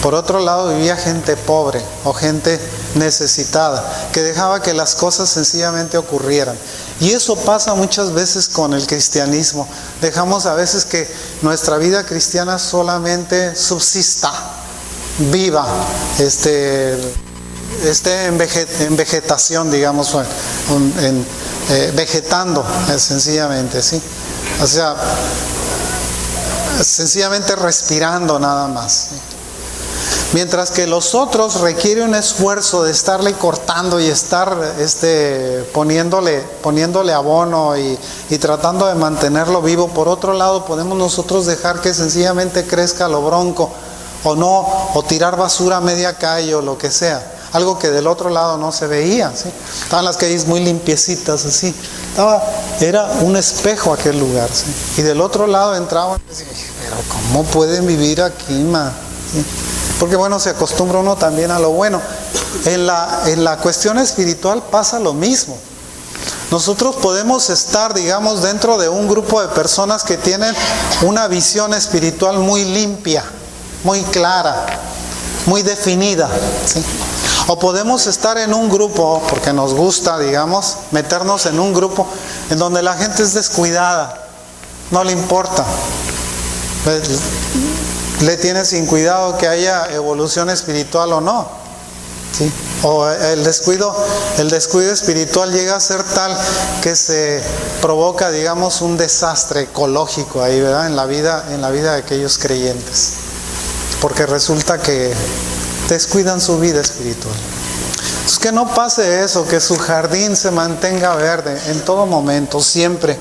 Por otro lado vivía gente pobre o gente necesitada, que dejaba que las cosas sencillamente ocurrieran. Y eso pasa muchas veces con el cristianismo. Dejamos a veces que nuestra vida cristiana solamente subsista, viva, en vegetación, digamos, vegetando, sencillamente, ¿sí? O sea, sencillamente respirando nada más, ¿sí? Mientras que los otros requiere un esfuerzo de estarle cortando y estar poniéndole abono y tratando de mantenerlo vivo. Por otro lado, podemos nosotros dejar que sencillamente crezca lo bronco, o tirar basura a media calle o lo que sea, algo que del otro lado no se veía, ¿sí? Estaban las calles muy limpiecitas, así, era un espejo aquel lugar, ¿sí? Y del otro lado entraban y decían, pero ¿cómo pueden vivir aquí, ma? ¿Sí? Porque bueno, se acostumbra uno también a lo bueno. En la cuestión espiritual pasa lo mismo. Nosotros podemos estar, digamos, dentro de un grupo de personas que tienen una visión espiritual muy limpia, muy clara, muy definida, ¿sí? O podemos estar en un grupo, porque nos gusta, digamos, meternos en un grupo en donde la gente es descuidada, no le importa, le tiene sin cuidado que haya evolución espiritual o no, ¿sí? O el descuido espiritual llega a ser tal que se provoca, digamos, un desastre ecológico ahí, ¿verdad? En la vida de aquellos creyentes, porque resulta que descuidan su vida espiritual. Entonces, que no pase eso, que su jardín se mantenga verde en todo momento, siempre,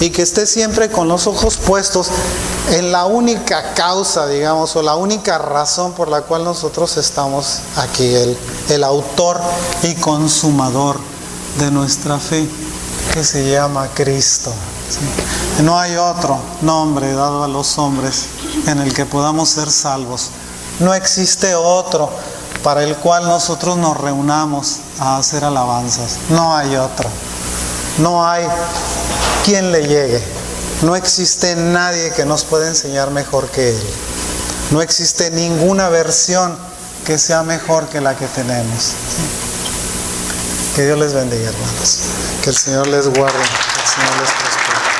y que esté siempre con los ojos puestos en la única causa, digamos, o la única razón por la cual nosotros estamos aquí, el autor y consumador de nuestra fe, que se llama Cristo, ¿sí? No hay otro nombre dado a los hombres en el que podamos ser salvos. No existe otro para el cual nosotros nos reunamos a hacer alabanzas. No hay otro. No hay quien le llegue. No existe nadie que nos pueda enseñar mejor que Él. No existe ninguna versión que sea mejor que la que tenemos. ¿Sí? Que Dios les bendiga, hermanos. Que el Señor les guarde. Que el Señor les prospere.